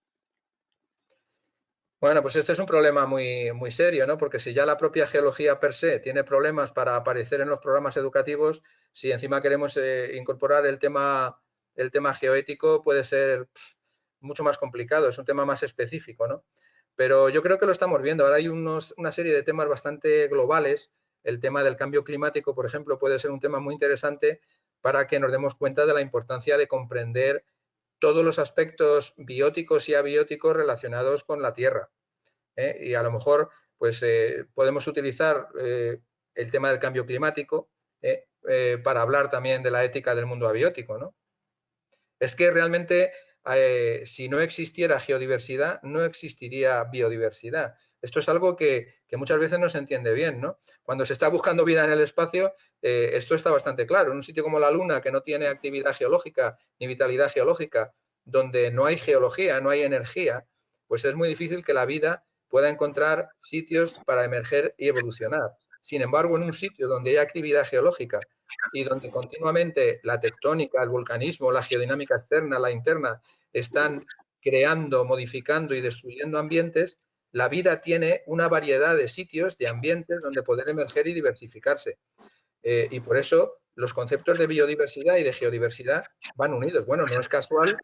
Bueno, pues este es un problema muy, muy serio, ¿no? Porque si ya la propia geología per se tiene problemas para aparecer en los programas educativos, si encima queremos incorporar el tema geoético, puede ser mucho más complicado, es un tema más específico, ¿no? Pero yo creo que lo estamos viendo. Ahora hay una serie de temas bastante globales. El tema del cambio climático, por ejemplo, puede ser un tema muy interesante para que nos demos cuenta de la importancia de comprender todos los aspectos bióticos y abióticos relacionados con la Tierra. Y a lo mejor pues, podemos utilizar el tema del cambio climático para hablar también de la ética del mundo abiótico, ¿no? Es que realmente si no existiera geodiversidad, no existiría biodiversidad. Esto es algo que muchas veces no se entiende bien, ¿no? Cuando se está buscando vida en el espacio, esto está bastante claro. En un sitio como la Luna, que no tiene actividad geológica ni vitalidad geológica, donde no hay geología, no hay energía, pues es muy difícil que la vida pueda encontrar sitios para emerger y evolucionar. Sin embargo, en un sitio donde hay actividad geológica y donde continuamente la tectónica, el volcanismo, la geodinámica externa, la interna, están creando, modificando y destruyendo ambientes, la vida tiene una variedad de sitios, de ambientes donde poder emerger y diversificarse. Y por eso los conceptos de biodiversidad y de geodiversidad van unidos. Bueno, no es casual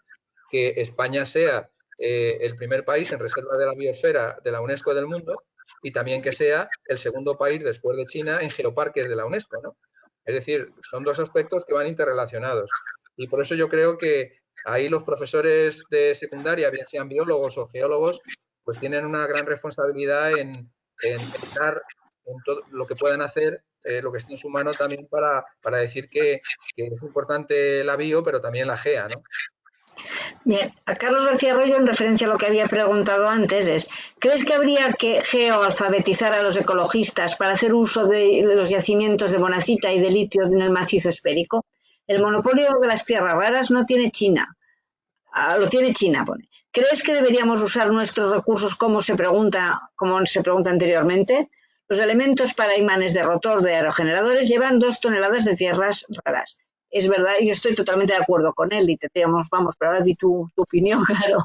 que España sea el primer país en reserva de la biosfera de la UNESCO del mundo y también que sea el segundo país después de China en geoparques de la UNESCO, ¿no? Es decir, son dos aspectos que van interrelacionados. Y por eso yo creo que ahí los profesores de secundaria, bien sean biólogos o geólogos, pues tienen una gran responsabilidad en dar en todo lo que puedan hacer, lo que esté en su mano también para decir que es importante la bio, pero también la gea, ¿no? Bien, a Carlos García Arroyo, en referencia a lo que había preguntado antes, ¿crees que habría que geoalfabetizar a los ecologistas para hacer uso de los yacimientos de bonacita y de litio en el macizo esférico? El monopolio de las tierras raras no tiene China, lo tiene China, pone. ¿Crees que deberíamos usar nuestros recursos como se pregunta anteriormente? Los elementos para imanes de rotor de aerogeneradores llevan 2 toneladas de tierras raras. Es verdad, yo estoy totalmente de acuerdo con él y te digamos, vamos, pero ahora di tu opinión, claro.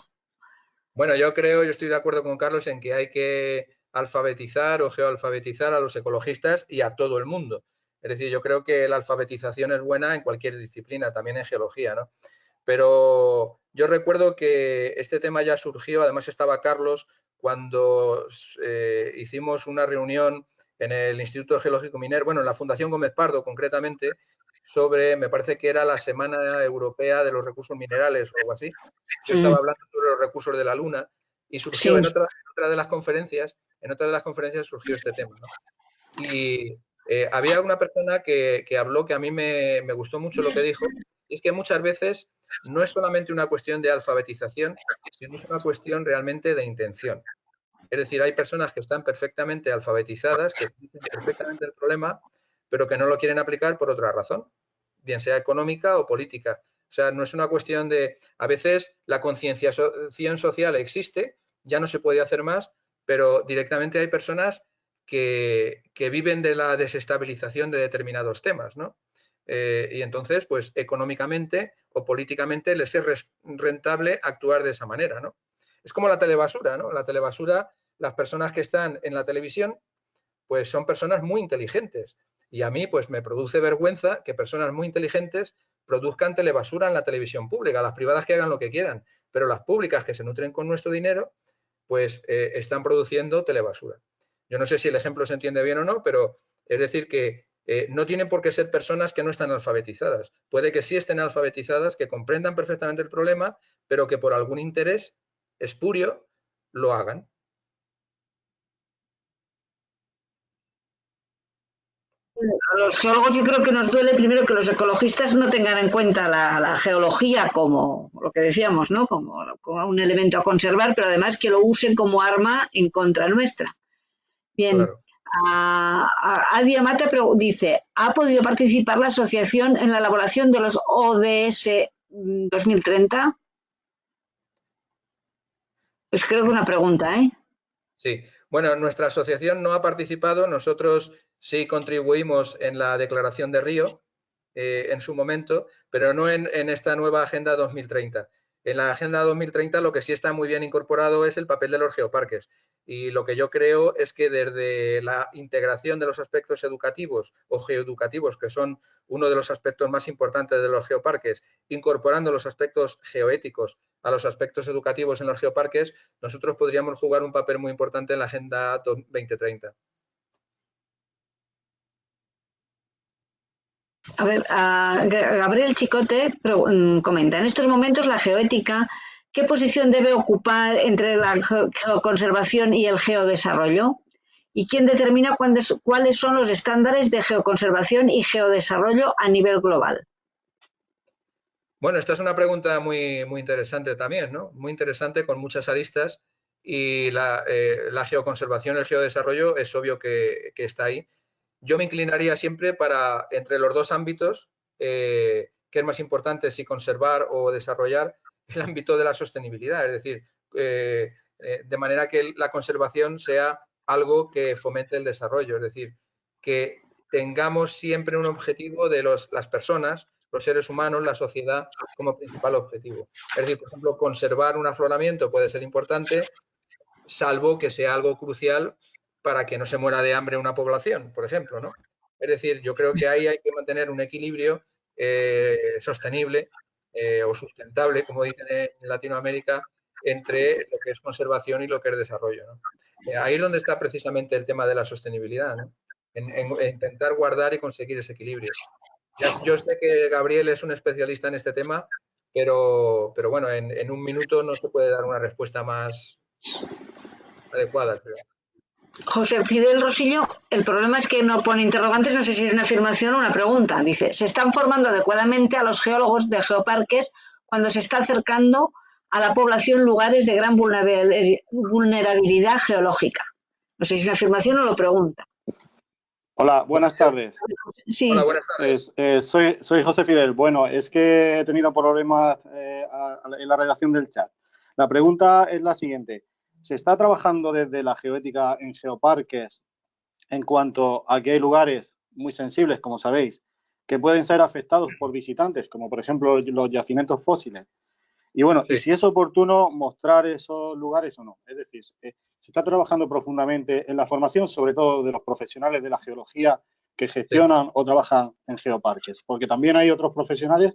Bueno, yo estoy de acuerdo con Carlos en que hay que alfabetizar o geoalfabetizar a los ecologistas y a todo el mundo. Es decir, yo creo que la alfabetización es buena en cualquier disciplina, también en geología, ¿no? Pero yo recuerdo que este tema ya surgió, además estaba Carlos, cuando hicimos una reunión en el Instituto Geológico Minero, bueno, en la Fundación Gómez Pardo concretamente, sobre, me parece que era la Semana Europea de los Recursos Minerales o algo así. Yo estaba hablando sobre los recursos de la Luna y surgió Sí. en otra de las conferencias, surgió este tema, ¿no? Y había una persona que habló que a mí me gustó mucho lo que dijo, y es que muchas veces no es solamente una cuestión de alfabetización, sino es una cuestión realmente de intención. Es decir, hay personas que están perfectamente alfabetizadas, que conocen perfectamente el problema, pero que no lo quieren aplicar por otra razón, bien sea económica o política. O sea, no es una cuestión de, a veces la concienciación social existe, ya no se puede hacer más, pero directamente hay personas que viven de la desestabilización de determinados temas, ¿no? Y entonces, pues económicamente o políticamente les es rentable actuar de esa manera, ¿no? Es como la telebasura, ¿no? La telebasura, las personas que están en la televisión, pues son personas muy inteligentes. Y a mí, pues me produce vergüenza que personas muy inteligentes produzcan telebasura en la televisión pública, las privadas que hagan lo que quieran, pero las públicas que se nutren con nuestro dinero, pues están produciendo telebasura. Yo no sé si el ejemplo se entiende bien o no, pero es decir que no tienen por qué ser personas que no están alfabetizadas. Puede que sí estén alfabetizadas, que comprendan perfectamente el problema, pero que por algún interés espurio lo hagan. A los geólogos yo creo que nos duele primero que los ecologistas no tengan en cuenta la geología como lo que decíamos, ¿no? Como un elemento a conservar, pero además que lo usen como arma en contra nuestra. Bien, Claro. Adia Mata dice, ¿ha podido participar la asociación en la elaboración de los ODS 2030? Pues creo que es una pregunta, ¿eh? Sí, bueno, nuestra asociación no ha participado, nosotros sí contribuimos en la Declaración de Río en su momento, pero no en esta nueva Agenda 2030. En la Agenda 2030 lo que sí está muy bien incorporado es el papel de los geoparques. Y lo que yo creo es que desde la integración de los aspectos educativos o geoeducativos, que son uno de los aspectos más importantes de los geoparques, incorporando los aspectos geoéticos a los aspectos educativos en los geoparques, nosotros podríamos jugar un papel muy importante en la Agenda 2030. A ver, Gabriel Chicote comenta, en estos momentos la geoética, ¿qué posición debe ocupar entre la geoconservación y el geodesarrollo? ¿Y quién determina cuáles son los estándares de geoconservación y geodesarrollo a nivel global? Bueno, esta es una pregunta muy, muy interesante también, ¿no? Muy interesante, con muchas aristas, y la geoconservación, el geodesarrollo, es obvio que está ahí. Yo me inclinaría siempre para, entre los dos ámbitos, ¿qué es más importante, si conservar o desarrollar? El ámbito de la sostenibilidad, es decir, de manera que la conservación sea algo que fomente el desarrollo, es decir, que tengamos siempre un objetivo de las personas, los seres humanos, la sociedad, como principal objetivo. Es decir, por ejemplo, conservar un afloramiento puede ser importante, salvo que sea algo crucial para que no se muera de hambre una población, por ejemplo, ¿no? Es decir, yo creo que ahí hay que mantener un equilibrio sostenible o sustentable, como dicen en Latinoamérica, entre lo que es conservación y lo que es desarrollo, ¿no? Ahí es donde está precisamente el tema de la sostenibilidad, ¿no? En intentar guardar y conseguir ese equilibrio. Yo sé que Gabriel es un especialista en este tema, pero bueno, en un minuto no se puede dar una respuesta más adecuada, creo. José Fidel Rosillo, el problema es que no pone interrogantes, no sé si es una afirmación o una pregunta. Dice, se están formando adecuadamente a los geólogos de geoparques cuando se está acercando a la población lugares de gran vulnerabilidad geológica. No sé si es una afirmación o lo pregunta. Hola, buenas tardes. Sí. Hola, buenas tardes. Soy José Fidel. Bueno, es que he tenido problemas en la redacción del chat. La pregunta es la siguiente. ¿Se está trabajando desde la geoética en geoparques en cuanto a que hay lugares muy sensibles, como sabéis, que pueden ser afectados por visitantes, como por ejemplo los yacimientos fósiles? Y bueno, Sí. y si es oportuno mostrar esos lugares o no. Es decir, se está trabajando profundamente en la formación, sobre todo de los profesionales de la geología que gestionan o trabajan en geoparques, porque también hay otros profesionales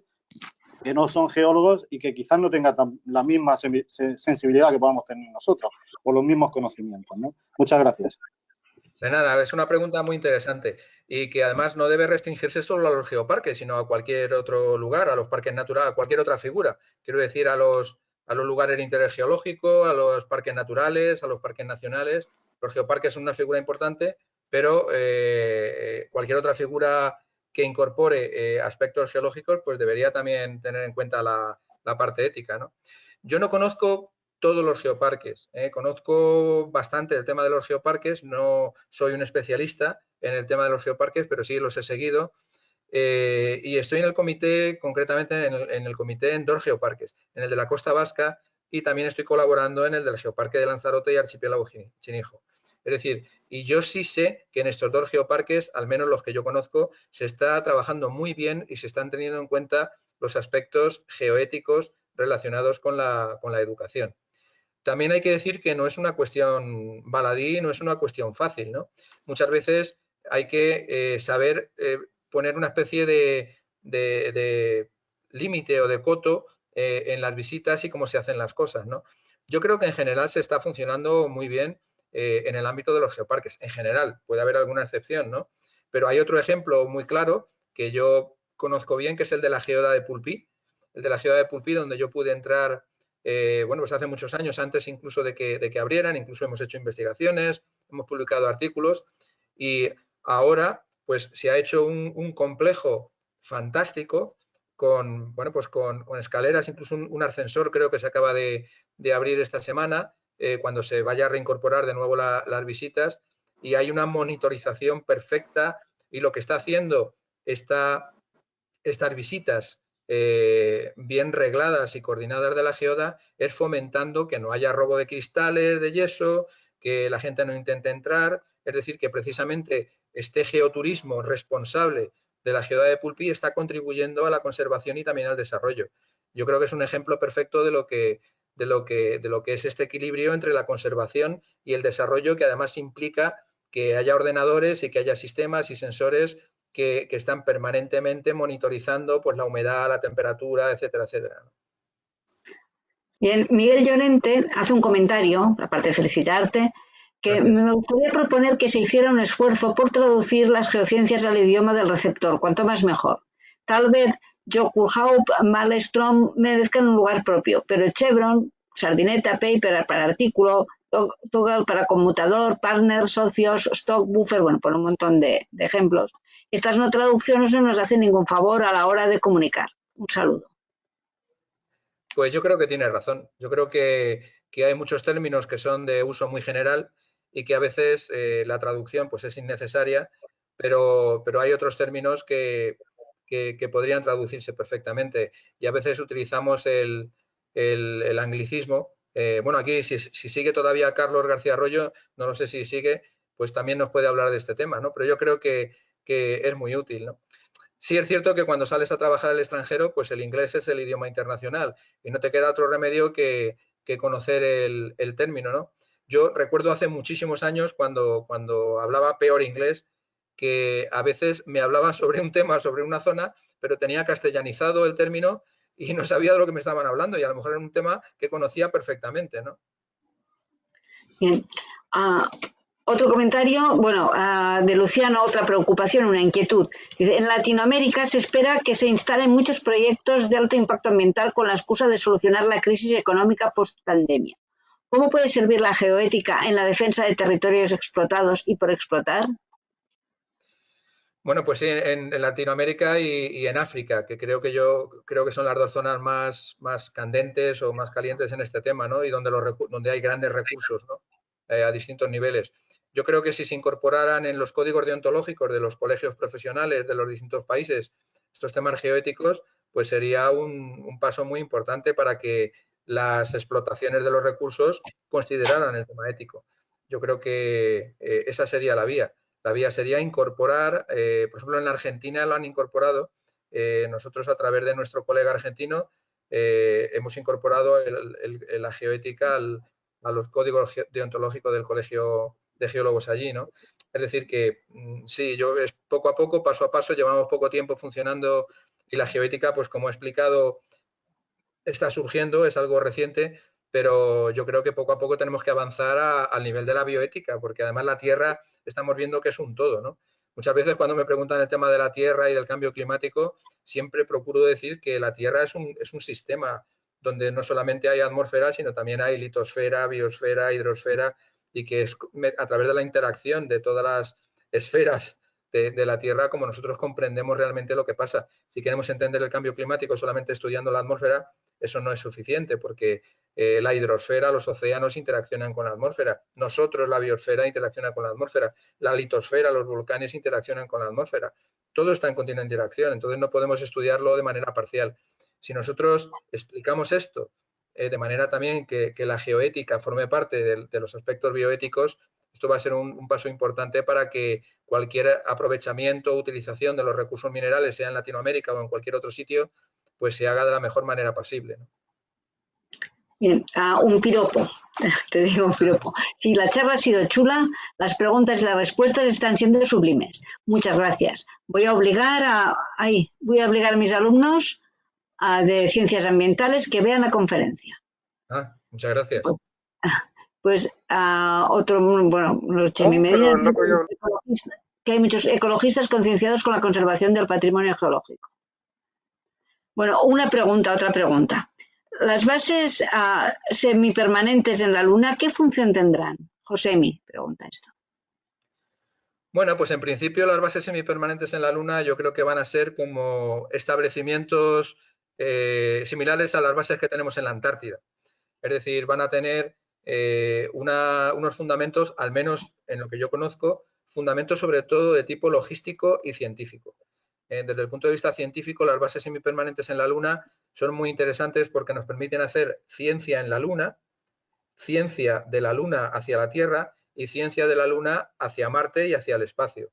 que no son geólogos y que quizás no tengan la misma sensibilidad que podamos tener nosotros o los mismos conocimientos, ¿no? Muchas gracias. De nada, es una pregunta muy interesante y que además no debe restringirse solo a los geoparques, sino a cualquier otro lugar, a los parques naturales, a cualquier otra figura. Quiero decir, a los lugares de interés geológico, a los parques naturales, a los parques nacionales. Los geoparques son una figura importante, pero cualquier otra figura que incorpore aspectos geológicos, pues debería también tener en cuenta la parte ética, ¿no? Yo no conozco todos los geoparques. Conozco bastante el tema de los geoparques, no soy un especialista en el tema de los geoparques, pero sí los he seguido. Y estoy en el comité, concretamente en el comité en dos geoparques, en el de la Costa Vasca y también estoy colaborando en el del Geoparque de Lanzarote y Archipiélago Chinijo. Es decir, y yo sí sé que en estos dos geoparques, al menos los que yo conozco, se está trabajando muy bien y se están teniendo en cuenta los aspectos geoéticos relacionados con la educación. También hay que decir que no es una cuestión baladí, no es una cuestión fácil, ¿no? Muchas veces hay que saber poner una especie de límite o de coto en las visitas y cómo se hacen las cosas, ¿no? Yo creo que en general se está funcionando muy bien en el ámbito de los geoparques. En general, puede haber alguna excepción, ¿no? Pero hay otro ejemplo muy claro que yo conozco bien, que es el de la Geoda de Pulpí. El de la Geoda de Pulpí, donde yo pude entrar bueno, pues hace muchos años, antes incluso de que abrieran, incluso hemos hecho investigaciones, hemos publicado artículos y ahora pues se ha hecho un complejo fantástico con, bueno, pues con escaleras, incluso un ascensor creo que se acaba de abrir esta semana, cuando se vaya a reincorporar de nuevo las visitas y hay una monitorización perfecta y lo que está haciendo estas visitas bien regladas y coordinadas de la geoda es fomentando que no haya robo de cristales, de yeso, que la gente no intente entrar, es decir, que precisamente este geoturismo responsable de la geoda de Pulpí está contribuyendo a la conservación y también al desarrollo. Yo creo que es un ejemplo perfecto de lo que es este equilibrio entre la conservación y el desarrollo, que además implica que haya ordenadores y que haya sistemas y sensores que están permanentemente monitorizando pues, la humedad, la temperatura, etcétera, etcétera. Bien, Miguel Llorente hace un comentario, aparte de felicitarte, que Gracias. me gustaría proponer que se hiciera un esfuerzo por traducir las geociencias al idioma del receptor, cuanto más mejor. Tal vez Yokohama, Malmström merezcan un lugar propio, pero Chevron, Sardineta, Paper para artículo, Toggle para conmutador, partner, socios, stock, buffer, bueno, por un montón de ejemplos. Estas no traducciones no nos hacen ningún favor a la hora de comunicar. Un saludo. Pues yo creo que tiene razón. Yo creo que hay muchos términos que son de uso muy general y que a veces la traducción pues, es innecesaria, pero hay otros términos que podrían traducirse perfectamente y a veces utilizamos el anglicismo. Bueno, aquí si sigue todavía Carlos García Arroyo, no lo sé si sigue, pues también nos puede hablar de este tema, ¿no? Pero yo creo que es muy útil, ¿no? Sí es cierto que cuando sales a trabajar al extranjero, pues el inglés es el idioma internacional y no te queda otro remedio que conocer el término, ¿no? Yo recuerdo hace muchísimos años cuando hablaba peor inglés que a veces me hablaban sobre un tema, sobre una zona, pero tenía castellanizado el término y no sabía de lo que me estaban hablando, y a lo mejor era un tema que conocía perfectamente, ¿no? Bien. Otro comentario, bueno, de Luciano, otra preocupación, una inquietud. Dice, en Latinoamérica se espera que se instalen muchos proyectos de alto impacto ambiental con la excusa de solucionar la crisis económica post-pandemia. ¿Cómo puede servir la geoética en la defensa de territorios explotados y por explotar? Bueno, pues sí, en Latinoamérica y en África, que creo que son las dos zonas más candentes o más calientes en este tema, ¿no? Y donde hay grandes recursos, ¿no? A distintos niveles. Yo creo que si se incorporaran en los códigos deontológicos de los colegios profesionales de los distintos países estos temas geoéticos, pues sería un paso muy importante para que las explotaciones de los recursos consideraran el tema ético. Yo creo que esa sería la vía. La vía sería incorporar, por ejemplo, en la Argentina lo han incorporado, nosotros a través de nuestro colega argentino hemos incorporado la geoética a los códigos deontológicos del Colegio de Geólogos allí, ¿no? Es decir que sí, poco a poco, paso a paso, llevamos poco tiempo funcionando y la geoética, pues como he explicado, está surgiendo, es algo reciente, pero yo creo que poco a poco tenemos que avanzar al nivel de la bioética, porque además la Tierra estamos viendo que es un todo, ¿no? Muchas veces cuando me preguntan el tema de la Tierra y del cambio climático, siempre procuro decir que la Tierra es un sistema donde no solamente hay atmósfera, sino también hay litosfera, biosfera, hidrosfera, y que es a través de la interacción de todas las esferas de la Tierra como nosotros comprendemos realmente lo que pasa. Si queremos entender el cambio climático solamente estudiando la atmósfera, eso no es suficiente porque la hidrosfera, los océanos interaccionan con la atmósfera. Nosotros, la biosfera, interacciona con la atmósfera. La litosfera, los volcanes interaccionan con la atmósfera. Todo está en continua interacción, entonces no podemos estudiarlo de manera parcial. Si nosotros explicamos esto de manera también que la geoética forme parte de los aspectos bioéticos, esto va a ser un paso importante para que cualquier aprovechamiento o utilización de los recursos minerales, sea en Latinoamérica o en cualquier otro sitio, pues se haga de la mejor manera posible, ¿no? Bien, un piropo, te digo un piropo. Si la charla ha sido chula, las preguntas y las respuestas están siendo sublimes. Muchas gracias. Voy a obligar a mis alumnos de ciencias ambientales que vean la conferencia. Muchas gracias. Pues los Chemimedios, que hay muchos ecologistas concienciados con la conservación del patrimonio geológico. Bueno, otra pregunta. Las bases semipermanentes en la Luna, ¿qué función tendrán? Josemi pregunta esto. Bueno, pues en principio las bases semipermanentes en la Luna yo creo que van a ser como establecimientos similares a las bases que tenemos en la Antártida. Es decir, van a tener unos fundamentos, al menos en lo que yo conozco, fundamentos sobre todo de tipo logístico y científico. Desde el punto de vista científico, las bases semipermanentes en la Luna son muy interesantes porque nos permiten hacer ciencia en la Luna, ciencia de la Luna hacia la Tierra y ciencia de la Luna hacia Marte y hacia el espacio.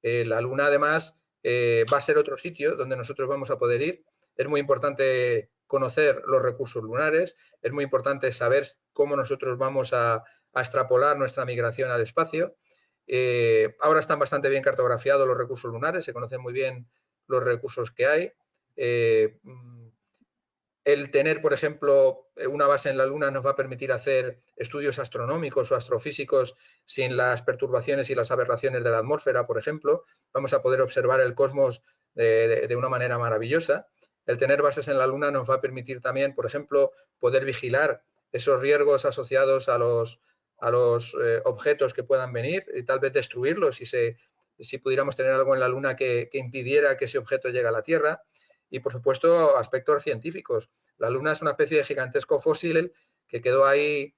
La Luna, además, va a ser otro sitio donde nosotros vamos a poder ir. Es muy importante conocer los recursos lunares, es muy importante saber cómo nosotros vamos a extrapolar nuestra migración al espacio. Ahora están bastante bien cartografiados los recursos lunares, se conocen muy bien los recursos que hay. El tener, por ejemplo, una base en la Luna nos va a permitir hacer estudios astronómicos o astrofísicos sin las perturbaciones y las aberraciones de la atmósfera, por ejemplo. Vamos a poder observar el cosmos de una manera maravillosa. El tener bases en la Luna nos va a permitir también, por ejemplo, poder vigilar esos riesgos asociados a los objetos que puedan venir y tal vez destruirlos si pudiéramos tener algo en la Luna que impidiera que ese objeto llegue a la Tierra. Y, por supuesto, aspectos científicos. La Luna es una especie de gigantesco fósil que quedó ahí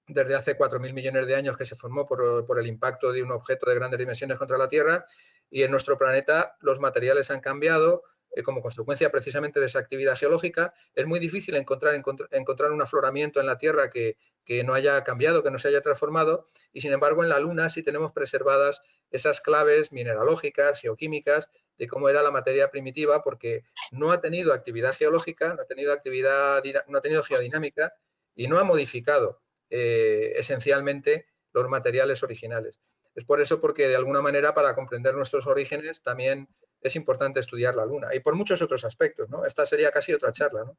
desde hace 4.000 millones de años, que se formó por el impacto de un objeto de grandes dimensiones contra la Tierra, y en nuestro planeta los materiales han cambiado como consecuencia precisamente de esa actividad geológica. Es muy difícil encontrar un afloramiento en la Tierra que no haya cambiado, que no se haya transformado, y sin embargo en la Luna sí tenemos preservadas esas claves mineralógicas, geoquímicas, de cómo era la materia primitiva, porque no ha tenido actividad geológica, no ha tenido geodinámica y no ha modificado esencialmente los materiales originales. Es por eso porque de alguna manera para comprender nuestros orígenes también es importante estudiar la Luna y por muchos otros aspectos, ¿no? Esta sería casi otra charla, ¿no?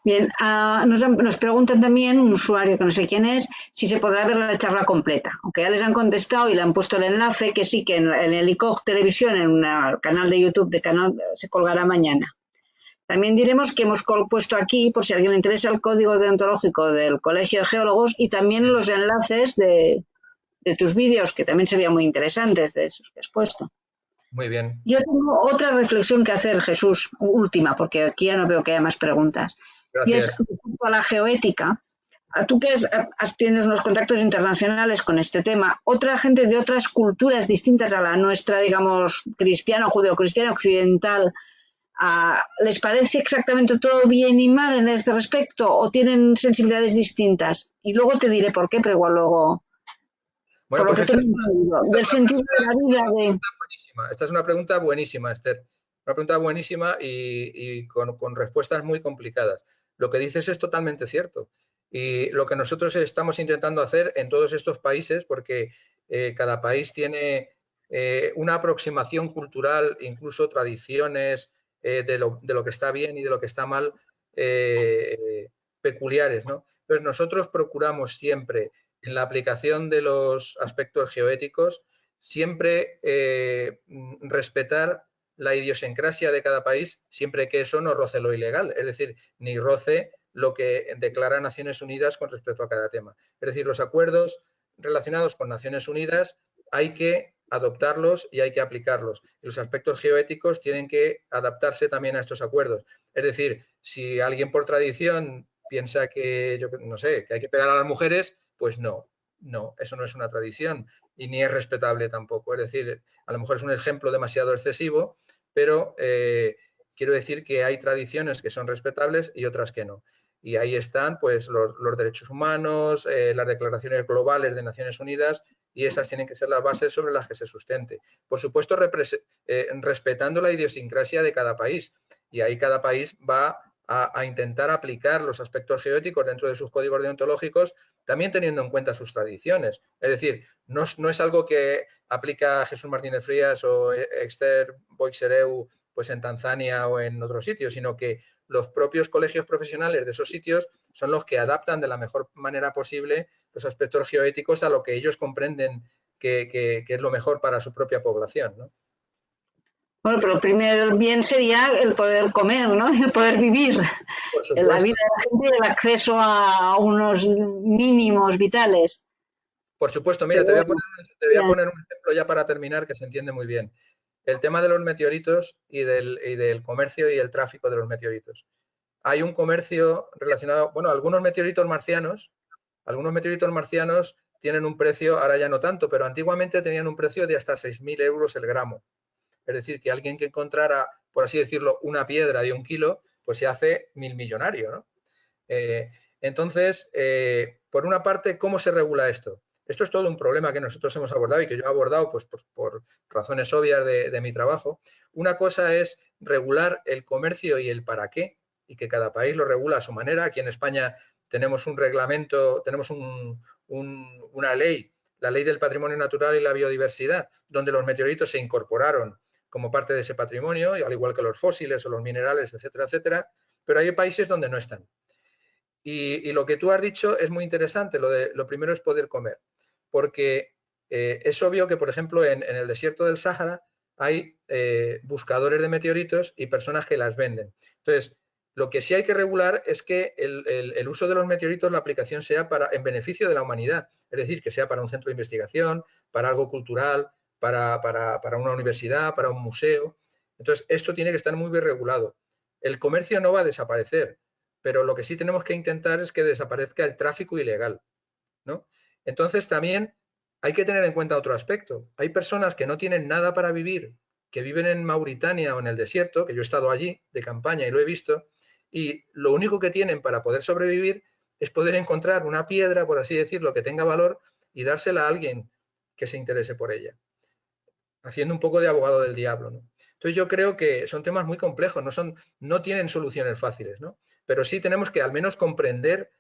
Bien, nos preguntan también un usuario que no sé quién es, si se podrá ver la charla completa. Aunque ya les han contestado y le han puesto el enlace, que sí, que en el ICOG Televisión, en el canal de YouTube se colgará mañana. También diremos que hemos puesto aquí, por si a alguien le interesa, el código deontológico del Colegio de Geólogos y también los enlaces de tus vídeos, que también serían muy interesantes, de esos que has puesto. Muy bien. Yo tengo otra reflexión que hacer, Jesús, última, porque aquí ya no veo que haya más preguntas. Gracias. Y es respecto a la geoética. Tú que tienes unos contactos internacionales con este tema, otra gente de otras culturas distintas a la nuestra, digamos, cristiana o judeocristiana occidental, ¿les parece exactamente todo bien y mal en este respecto o tienen sensibilidades distintas? Y luego te diré por qué, pero igual luego... Bueno, por lo pues que tengo entendido, del sentido de la vida de... Esta es una pregunta buenísima, Esther. Una pregunta buenísima y con respuestas muy complicadas. Lo que dices es totalmente cierto. Y lo que nosotros estamos intentando hacer en todos estos países, porque cada país tiene una aproximación cultural, incluso tradiciones de lo que está bien y de lo que está mal, peculiares, ¿no? Entonces nosotros procuramos siempre, en la aplicación de los aspectos geoéticos, siempre respetar la idiosincrasia de cada país, siempre que eso no roce lo ilegal, es decir, ni roce lo que declara Naciones Unidas con respecto a cada tema. Es decir, los acuerdos relacionados con Naciones Unidas hay que adoptarlos y hay que aplicarlos. Y los aspectos geoéticos tienen que adaptarse también a estos acuerdos. Es decir, si alguien por tradición piensa que, yo no sé, que hay que pegar a las mujeres, pues no, eso no es una tradición y ni es respetable tampoco. Es decir, a lo mejor es un ejemplo demasiado excesivo, pero quiero decir que hay tradiciones que son respetables y otras que no. Y ahí están pues los derechos humanos, las declaraciones globales de Naciones Unidas, y esas tienen que ser las bases sobre las que se sustente. Por supuesto, respetando la idiosincrasia de cada país. Y ahí cada país va a intentar aplicar los aspectos geoéticos dentro de sus códigos deontológicos, también teniendo en cuenta sus tradiciones. Es decir, no es algo que aplica Jesús Martínez Frías o Esther Boixereu pues en Tanzania o en otros sitios, sino que los propios colegios profesionales de esos sitios son los que adaptan de la mejor manera posible los aspectos geoéticos a lo que ellos comprenden que es lo mejor para su propia población, ¿no? Bueno, pero el primer bien sería el poder comer, ¿no? El poder vivir. En la vida de la gente, el acceso a unos mínimos vitales. Por supuesto, mira, te voy a poner un ejemplo ya para terminar que se entiende muy bien. El tema de los meteoritos y del comercio y el tráfico de los meteoritos. Hay un comercio relacionado, bueno, algunos meteoritos marcianos tienen un precio, ahora ya no tanto, pero antiguamente tenían un precio de hasta 6.000 euros el gramo. Es decir, que alguien que encontrara, por así decirlo, una piedra de 1 kilo, pues se hace millonario, ¿no? Entonces, por una parte, ¿cómo se regula esto? Esto es todo un problema que nosotros hemos abordado y que yo he abordado pues, por razones obvias de mi trabajo. Una cosa es regular el comercio y el para qué, y que cada país lo regula a su manera. Aquí en España tenemos un reglamento, tenemos una ley, la Ley del Patrimonio Natural y la Biodiversidad, donde los meteoritos se incorporaron como parte de ese patrimonio, al igual que los fósiles o los minerales, etcétera, etcétera, pero hay países donde no están. Y lo que tú has dicho es muy interesante, lo primero es poder comer, porque es obvio que, por ejemplo, en el desierto del Sáhara hay buscadores de meteoritos y personas que las venden. Entonces, lo que sí hay que regular es que el uso de los meteoritos, la aplicación sea en beneficio de la humanidad, es decir, que sea para un centro de investigación, para algo cultural, para una universidad, para un museo. Entonces, esto tiene que estar muy bien regulado. El comercio no va a desaparecer, pero lo que sí tenemos que intentar es que desaparezca el tráfico ilegal, ¿no? Entonces también hay que tener en cuenta otro aspecto. Hay personas que no tienen nada para vivir, que viven en Mauritania o en el desierto, que yo he estado allí de campaña y lo he visto, y lo único que tienen para poder sobrevivir es poder encontrar una piedra, por así decirlo, que tenga valor y dársela a alguien que se interese por ella, haciendo un poco de abogado del diablo, ¿no? Entonces yo creo que son temas muy complejos, no tienen soluciones fáciles, ¿no? Pero sí tenemos que al menos comprender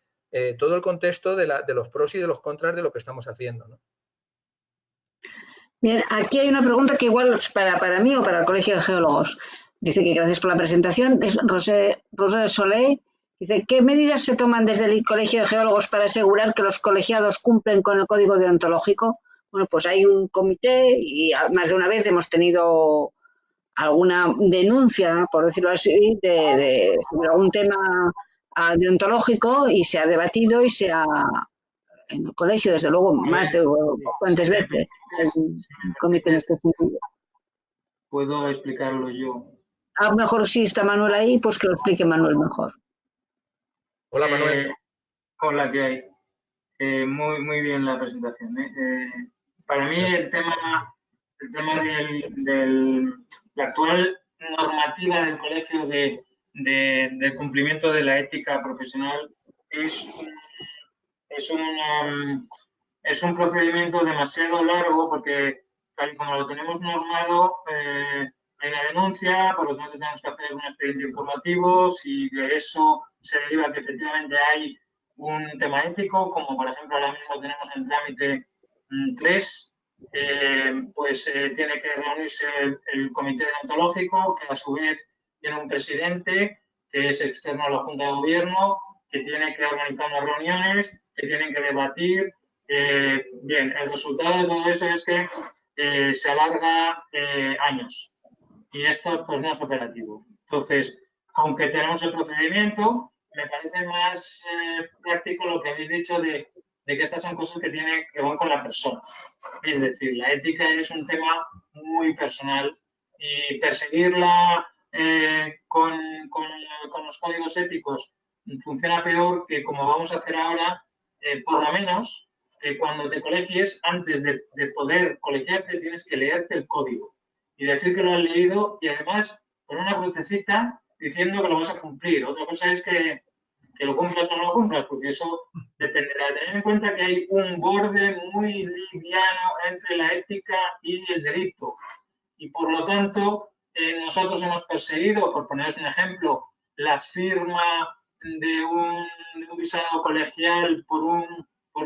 todo el contexto de los pros y de los contras de lo que estamos haciendo, ¿no? Bien, aquí hay una pregunta que igual es para mí o para el Colegio de Geólogos. Dice que gracias por la presentación. Es Rosé Soleil. Dice, ¿qué medidas se toman desde el Colegio de Geólogos para asegurar que los colegiados cumplen con el código deontológico? Bueno, pues hay un comité y más de una vez hemos tenido alguna denuncia, por decirlo así, sobre algún tema deontológico y se ha debatido y se ha, en el colegio, desde luego, más de cuantas veces, el comité en este sentido. Puedo explicarlo yo. A lo mejor si está Manuel ahí, pues que lo explique Manuel mejor. Hola, Manuel. Hola, ¿qué hay? Muy bien la presentación. Para mí el tema de la actual normativa del colegio de cumplimiento de la ética profesional es un procedimiento demasiado largo porque tal y como lo tenemos normado, hay una denuncia, por lo tanto tenemos que hacer un expediente informativo, si de eso se deriva que efectivamente hay un tema ético, como por ejemplo ahora mismo tenemos en trámite 3, pues tiene que reunirse el comité deontológico, que a su vez tiene un presidente que es externo a la Junta de Gobierno, que tiene que organizar unas reuniones, que tienen que debatir. Bien, el resultado de todo eso es que se alarga años y esto pues no es operativo. Entonces, aunque tenemos el procedimiento, me parece más práctico lo que habéis dicho de que estas son cosas que van con la persona. Es decir, la ética es un tema muy personal y perseguirla con los códigos éticos funciona peor que como vamos a hacer ahora, por lo menos que cuando te colegies, antes de poder colegiarte, tienes que leerte el código y decir que lo has leído y además poner una crucecita diciendo que lo vas a cumplir. Otra cosa es que lo cumplas o no lo cumplas, porque eso dependerá. Tener en cuenta que hay un borde muy liviano entre la ética y el delito. Y por lo tanto, nosotros hemos perseguido, por poneros un ejemplo, la firma de un visado colegial por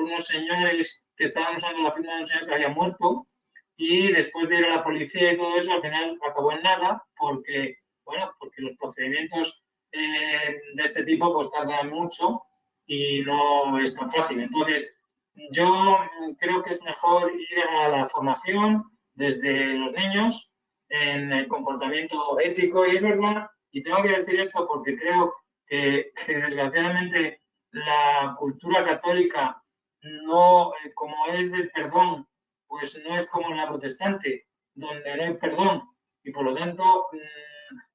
unos señores que estaban usando la firma de un señor que había muerto, y después de ir a la policía y todo eso, al final acabó en nada, porque los procedimientos de este tipo pues tardan mucho y no es tan fácil. Entonces, yo creo que es mejor ir a la formación desde los niños en el comportamiento ético, y es verdad, y tengo que decir esto porque creo que desgraciadamente la cultura católica no, como es del perdón, pues no es como la protestante, donde no hay perdón, y por lo tanto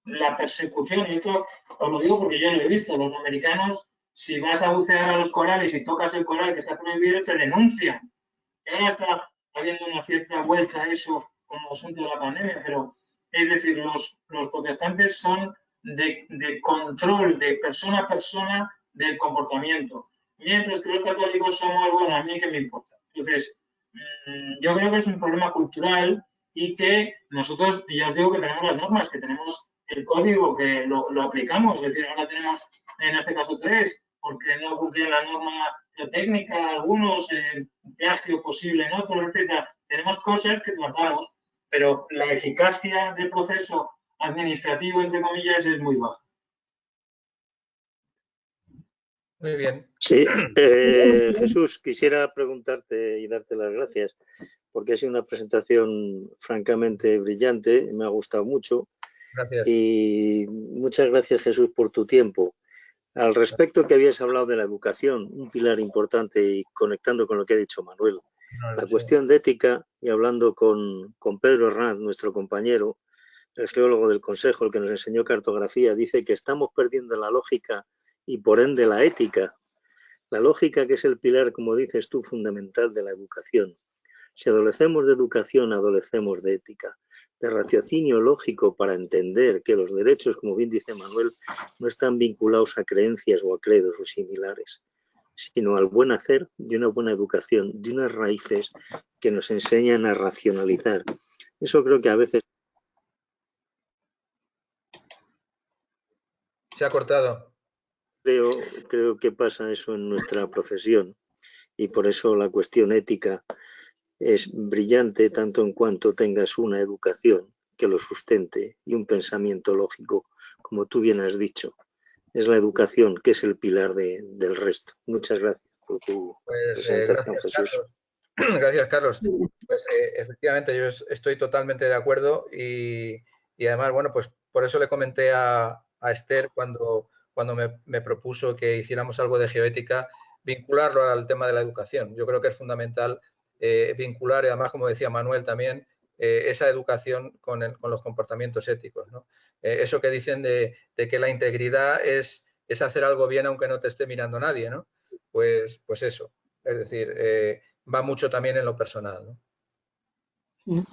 la persecución, y esto os lo digo porque yo lo he visto, los americanos, si vas a bucear a los corales y tocas el coral que está prohibido, te denuncian. Ahora está habiendo una cierta vuelta a eso con el asunto de la pandemia, pero es decir, los protestantes son de control de persona a persona del comportamiento, mientras que los católicos somos, bueno, a mí qué me importa. Entonces, yo creo que es un problema cultural y que nosotros, ya os digo que tenemos las normas, que tenemos el código, que lo aplicamos, es decir, ahora tenemos en este caso 3, porque no cumplían la norma técnica, algunos, plagio posible en otros, etc. Tenemos cosas que tratamos, pero la eficacia del proceso administrativo, entre comillas, es muy baja. Muy bien. Sí, Jesús, quisiera preguntarte y darte las gracias porque ha sido una presentación francamente brillante, me ha gustado mucho. Gracias. Y muchas gracias, Jesús, por tu tiempo. Al respecto que habías hablado de la educación, un pilar importante, y conectando con lo que ha dicho Manuel, la cuestión de ética, y hablando con Pedro Hernández, nuestro compañero, el geólogo del Consejo, el que nos enseñó cartografía, dice que estamos perdiendo la lógica y por ende la ética. La lógica, que es el pilar, como dices tú, fundamental de la educación. Si adolecemos de educación, adolecemos de ética, de raciocinio lógico para entender que los derechos, como bien dice Manuel, no están vinculados a creencias o a credos o similares, sino al buen hacer de una buena educación, de unas raíces que nos enseñan a racionalizar. Eso creo que a veces... Se ha cortado. Creo que pasa eso en nuestra profesión, y por eso la cuestión ética es brillante tanto en cuanto tengas una educación que lo sustente y un pensamiento lógico, como tú bien has dicho. Es la educación que es el pilar del resto. Muchas gracias por tu presentación, Gracias, Jesús. Carlos. Gracias, Carlos. Pues efectivamente, yo estoy totalmente de acuerdo y además, bueno, pues por eso le comenté a Esther cuando me propuso que hiciéramos algo de geoética, vincularlo al tema de la educación. Yo creo que es fundamental vincular, y además, como decía Manuel también, esa educación con los comportamientos éticos, ¿no? Eso que dicen de que la integridad es hacer algo bien aunque no te esté mirando nadie, ¿no? Pues eso. Es decir, va mucho también en lo personal, ¿no?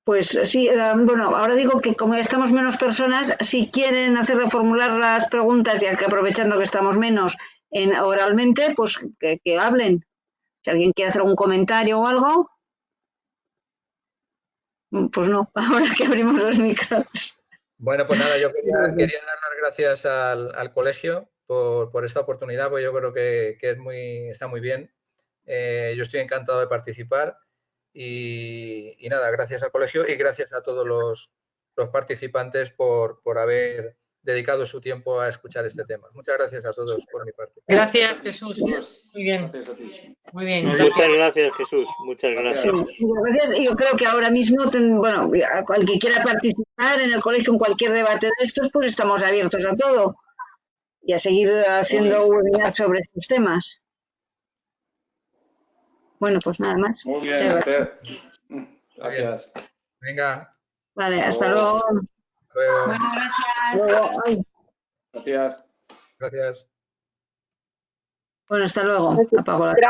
Pues sí, bueno, ahora digo que como estamos menos personas, si quieren reformular las preguntas, ya que aprovechando que estamos menos oralmente, pues que hablen. Si alguien quiere hacer algún comentario o algo, pues no, ahora que abrimos los micros. Bueno, pues nada, yo quería dar las gracias al colegio por esta oportunidad, porque yo creo que está muy bien. Yo estoy encantado de participar y nada, gracias al colegio y gracias a todos los participantes por haber dedicado su tiempo a escuchar este tema. Muchas gracias a todos por mi parte. Gracias, Jesús. Muy bien. Gracias a ti. Muy bien. Muchas gracias, Jesús. Muchas gracias. Sí, gracias. Y yo creo que ahora mismo, bueno, a cual que quiera participar en el colegio en cualquier debate de estos, pues estamos abiertos a todo y a seguir haciendo webinars sobre estos temas. Bueno, pues nada más. Muy bien, Esther. Gracias. Venga. Vale, hasta luego. Bueno, gracias. Gracias. Gracias. Bueno, hasta luego. Apago la